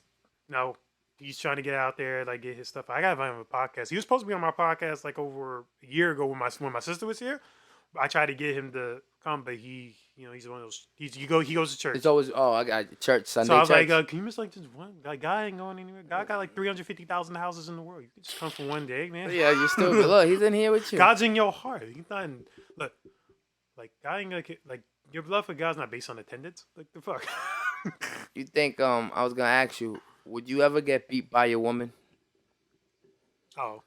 [SPEAKER 2] trying to get out there, like get his stuff. I got him on a podcast. He was supposed to be on my podcast like over a year ago when my sister was here. I tried to get him to come, but he's one of those. He goes to church.
[SPEAKER 1] It's always I got church Sunday.
[SPEAKER 2] So I was
[SPEAKER 1] church.
[SPEAKER 2] like, can you miss like just one? Like, guy ain't going anywhere. Guy got like 350,000 houses in the world. You can just come for one day, man.
[SPEAKER 1] Yeah, you still look. He's in here with you.
[SPEAKER 2] God's in your heart. He's not in, look. Like God ain't gonna like your love for God's not based on attendance. Like the fuck.
[SPEAKER 1] You think I was gonna ask you, would you ever get beat by your woman?
[SPEAKER 2] Oh.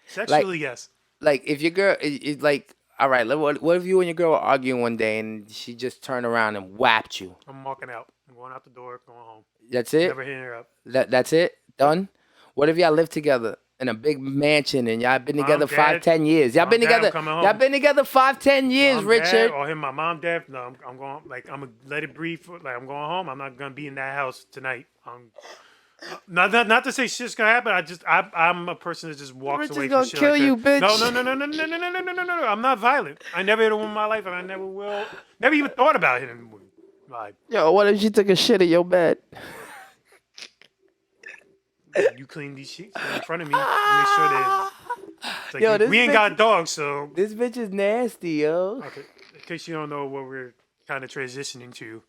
[SPEAKER 2] Sexually, yes.
[SPEAKER 1] Like if your girl is like, all right, what if you and your girl are arguing one day and she just turned around and whapped you?
[SPEAKER 2] I'm walking out. I'm going out the door, going home.
[SPEAKER 1] That's it?
[SPEAKER 2] Never hitting her up.
[SPEAKER 1] That's it? Done? What if y'all live together in a big mansion and y'all been together 5-10 years? Y'all been together 5-10 years, Richard.
[SPEAKER 2] Or him, my mom, dad. No, I'm going. Like I'm gonna let it breathe. Like I'm going home. I'm not gonna be in that house tonight. Not to say shit's gonna happen. I'm a person that just walks away from shit.
[SPEAKER 1] Richard's gonna kill
[SPEAKER 2] like
[SPEAKER 1] you,
[SPEAKER 2] that.
[SPEAKER 1] bitch.
[SPEAKER 2] No. I'm not violent. I never hit a woman in my life, and I never will. Never even thought about hitting a woman. Like,
[SPEAKER 1] Yo, what if she took a shit in your bed?
[SPEAKER 2] you clean these sheets in front of me. Make sure that. Like,
[SPEAKER 1] Yo,
[SPEAKER 2] we ain't got dogs, so.
[SPEAKER 1] This bitch is nasty, yo.
[SPEAKER 2] Okay. In case you don't know what we're kind of transitioning to,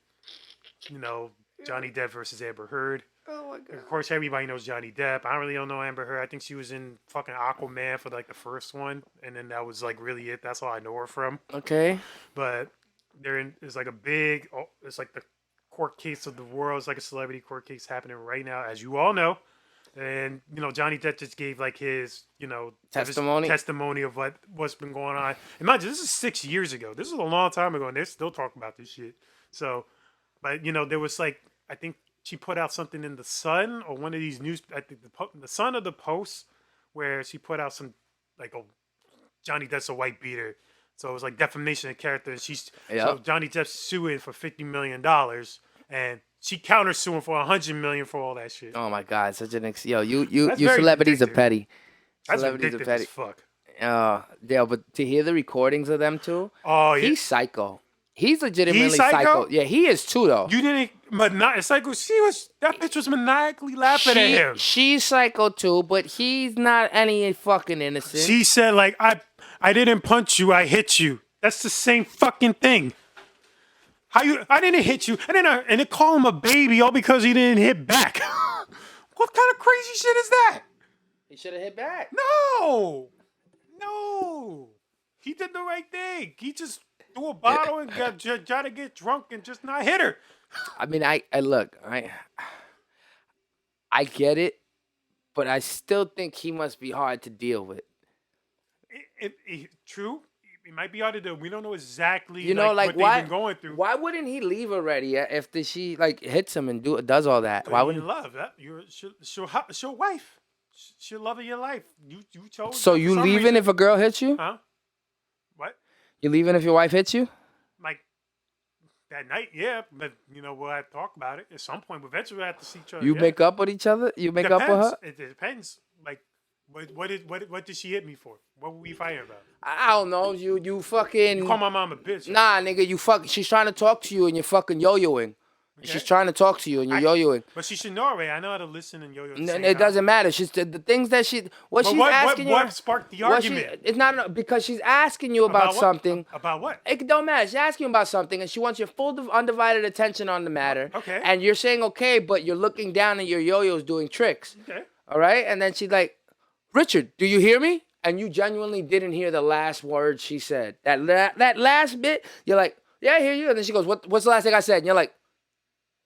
[SPEAKER 2] Johnny Depp versus Amber Heard.
[SPEAKER 1] Oh my god.
[SPEAKER 2] Of course, everybody knows Johnny Depp. I really don't know Amber Heard. I think she was in fucking Aquaman for like the first one, and then that was like really it. That's all I know her from.
[SPEAKER 1] Okay.
[SPEAKER 2] But it's like it's like the court case of the world. It's like a celebrity court case happening right now, as you all know. And Johnny Depp just gave like his testimony of what's been going on. Imagine this is 6 years ago. This is a long time ago, and they're still talking about this shit. So, but there was like I think she put out something in the Sun or one of these news. I think the Sun or the Post, where she put out some like Johnny Depp's a white beater. So it was like defamation of character. And so Johnny Depp's suing for $50 million, and she countersuing for $100 million for all that shit.
[SPEAKER 1] Oh my god, such an you celebrities are petty.
[SPEAKER 2] That's ridiculous as fuck.
[SPEAKER 1] Yeah, but to hear the recordings of them too.
[SPEAKER 2] Oh yeah,
[SPEAKER 1] he's psycho. He's legitimately psycho. Yeah, he is too though.
[SPEAKER 2] You didn't, but not psycho. That bitch was maniacally laughing at him.
[SPEAKER 1] She's psycho too, but he's not any fucking innocent.
[SPEAKER 2] She said like I didn't punch you, I hit you. That's the same fucking thing. I didn't hit you, and they call him a baby all because he didn't hit back. What kind of crazy shit is that?
[SPEAKER 1] He should have hit back.
[SPEAKER 2] No, No, he did the right thing. He just threw a bottle and tried to get drunk and just not hit her.
[SPEAKER 1] I mean, I look, I get it, but I still think he must be hard to deal with.
[SPEAKER 2] True, it might be hard to do. We don't know exactly
[SPEAKER 1] You know, like
[SPEAKER 2] what
[SPEAKER 1] why?
[SPEAKER 2] they've been going through.
[SPEAKER 1] Why wouldn't he leave already if she like hits him and does all that?
[SPEAKER 2] But
[SPEAKER 1] Why
[SPEAKER 2] you
[SPEAKER 1] wouldn't?
[SPEAKER 2] love that? You're your wife. She'll love of your life. You chose.
[SPEAKER 1] So
[SPEAKER 2] her for
[SPEAKER 1] you
[SPEAKER 2] some
[SPEAKER 1] leaving
[SPEAKER 2] reason.
[SPEAKER 1] if a girl hits you?
[SPEAKER 2] Huh? What?
[SPEAKER 1] You leaving if your wife hits you?
[SPEAKER 2] Like that night? Yeah, but we'll have to talk about it at some point. Eventually, we'll have to see each other.
[SPEAKER 1] You
[SPEAKER 2] yeah.
[SPEAKER 1] make up with each other? You make up with her?
[SPEAKER 2] It depends. Like, what did she hit me for? What were we fighting about?
[SPEAKER 1] I don't know. You fucking.
[SPEAKER 2] You call my mom a bitch.
[SPEAKER 1] Nah, nigga, you fuck. She's trying to talk to you and you're fucking yo-yoing.
[SPEAKER 2] Okay.
[SPEAKER 1] She's trying to talk to you and you're yo-yoing.
[SPEAKER 2] But she should know already. I know how to listen and yo-yo.
[SPEAKER 1] It doesn't matter. She's the things that she's asking you.
[SPEAKER 2] What sparked the argument?
[SPEAKER 1] It's not because she's asking you about something.
[SPEAKER 2] About what?
[SPEAKER 1] It don't matter. She's asking you about something, and she wants your full undivided attention on the matter.
[SPEAKER 2] Okay.
[SPEAKER 1] And you're saying okay, but you're looking down and your yo-yo's doing tricks.
[SPEAKER 2] Okay.
[SPEAKER 1] All right. And then she's like, "Richard, do you hear me?" And you genuinely didn't hear the last word she said. That last bit, you're like, "Yeah, I hear you." And then she goes, "What's the last thing I said?" And you're like,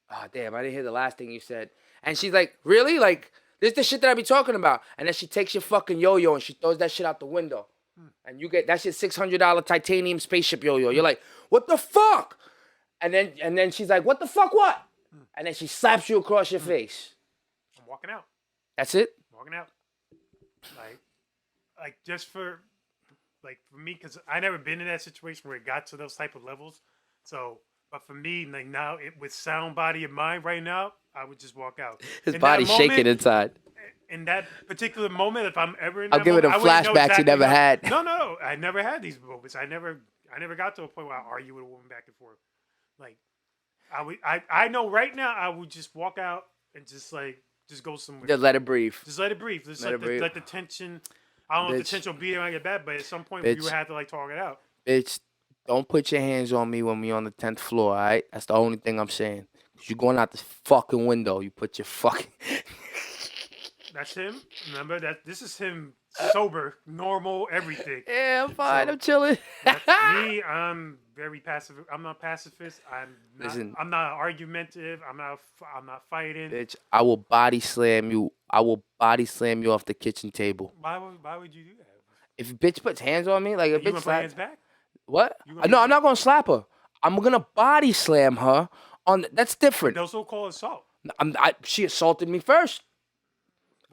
[SPEAKER 1] "Oh, damn, I didn't hear the last thing you said." And she's like, "Really? Like, this is the shit that I be talking about." And then she takes your fucking yo-yo and she throws that shit out the window. And you get that shit $600 titanium spaceship yo-yo. You're like, "What the fuck?" And then she's like, "What the fuck what?" And then she slaps you across your face.
[SPEAKER 2] I'm walking out.
[SPEAKER 1] That's it?
[SPEAKER 2] Walking out. Like just for me, because I never been in that situation where it got to those type of levels. So, but for me, like now, with sound body and mind right now, I would just walk out.
[SPEAKER 1] His body's shaking inside.
[SPEAKER 2] In that particular moment, if I'm ever in that
[SPEAKER 1] I'm giving him
[SPEAKER 2] moment, I wouldn't know
[SPEAKER 1] flashbacks he
[SPEAKER 2] exactly
[SPEAKER 1] never
[SPEAKER 2] what-
[SPEAKER 1] had.
[SPEAKER 2] No, I never had these moments. I never got to a point where I argue with a woman back and forth. Like, I know right now I would just walk out and just go somewhere.
[SPEAKER 1] Just let it breathe.
[SPEAKER 2] Just let it breathe. Just
[SPEAKER 1] Let it breathe.
[SPEAKER 2] let the tension. I don't know if the tension will be there when I get back, but at some point you would have to talk it out.
[SPEAKER 1] Bitch, don't put your hands on me when we on the 10th floor, all right? That's the only thing I'm saying. Because you're going out this fucking window. You put your fucking...
[SPEAKER 2] That's him. Remember that this is him sober, normal, everything.
[SPEAKER 1] Yeah, I'm fine. I'm chilling.
[SPEAKER 2] That's me. I'm very passive. I'm not pacifist.
[SPEAKER 1] Listen.
[SPEAKER 2] I'm not argumentative. I'm not fighting.
[SPEAKER 1] Bitch, I will body slam you. I will body slam you off the kitchen table.
[SPEAKER 2] Why would you do that?
[SPEAKER 1] If a bitch puts hands on me, like a
[SPEAKER 2] You
[SPEAKER 1] bitch
[SPEAKER 2] gonna put
[SPEAKER 1] slap...
[SPEAKER 2] hands back?
[SPEAKER 1] What?
[SPEAKER 2] You gonna
[SPEAKER 1] No,
[SPEAKER 2] put-
[SPEAKER 1] I'm not going to slap her. I'm going to body slam her on... That's different.
[SPEAKER 2] Those so-called assault.
[SPEAKER 1] She assaulted me first.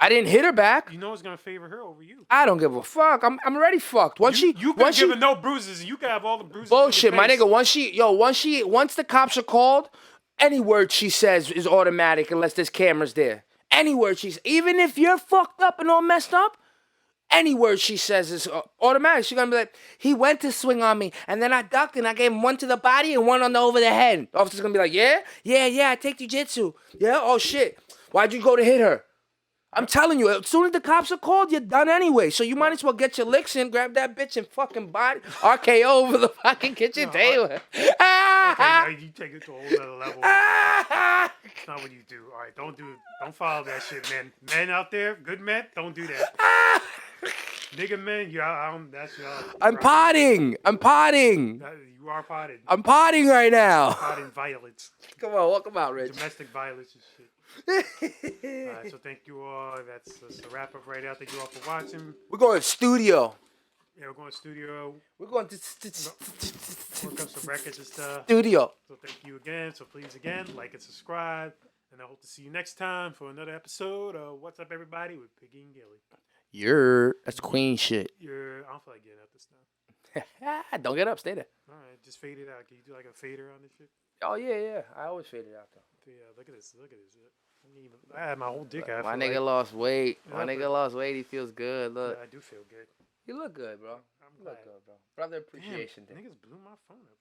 [SPEAKER 1] I didn't hit her back.
[SPEAKER 2] You know it's gonna favor her over you.
[SPEAKER 1] I don't give a fuck. I'm already fucked.
[SPEAKER 2] You could give her no bruises, and you could have all the bruises.
[SPEAKER 1] Bullshit,
[SPEAKER 2] in your
[SPEAKER 1] my
[SPEAKER 2] face.
[SPEAKER 1] nigga. Once the cops are called, any word she says is automatic unless there's cameras there. Any word even if you're fucked up and all messed up, any word she says is automatic. She's gonna be like, "He went to swing on me, and then I ducked, and I gave him one to the body and one over the head." The officer's gonna be like, "Yeah, I take jujitsu. Yeah, oh shit. Why'd you go to hit her?" I'm telling you, as soon as the cops are called, you're done anyway. So you might as well get your licks in, grab that bitch and fucking body RKO over the fucking kitchen table.
[SPEAKER 2] Okay, now you take it to a whole other level. That's not what you do. All right, don't follow that shit, man. Men out there, good men, don't do that. Nigga men, that's your...
[SPEAKER 1] I'm potting.
[SPEAKER 2] You are potted.
[SPEAKER 1] I'm potting right now.
[SPEAKER 2] Potting violence.
[SPEAKER 1] Come on, welcome out, Rich.
[SPEAKER 2] Domestic violence and shit. Alright, so thank you all. That's a wrap up right out. Thank you all for watching.
[SPEAKER 1] We're going studio.
[SPEAKER 2] Yeah, we're going to studio.
[SPEAKER 1] We're going to
[SPEAKER 2] Work up some records and stuff.
[SPEAKER 1] studio.
[SPEAKER 2] So thank you again. So please again, like and subscribe. And I hope to see you next time for another episode of What's Up Everybody with Piggy and Gilly.
[SPEAKER 1] That's queen shit.
[SPEAKER 2] I don't feel like getting up this time.
[SPEAKER 1] Don't get up, stay there.
[SPEAKER 2] Alright, just fade it out. Can you do like a fader on this shit?
[SPEAKER 1] Oh yeah. I always fade it out though.
[SPEAKER 2] Yeah, look at this. I had my whole dick out.
[SPEAKER 1] My nigga lost weight.
[SPEAKER 2] My nigga
[SPEAKER 1] lost weight. He feels good. Look,
[SPEAKER 2] I do feel good.
[SPEAKER 1] you look good, bro.
[SPEAKER 2] I'm
[SPEAKER 1] You look
[SPEAKER 2] glad.
[SPEAKER 1] good, bro. Brother appreciation
[SPEAKER 2] Damn,
[SPEAKER 1] day.
[SPEAKER 2] niggas blew my phone up.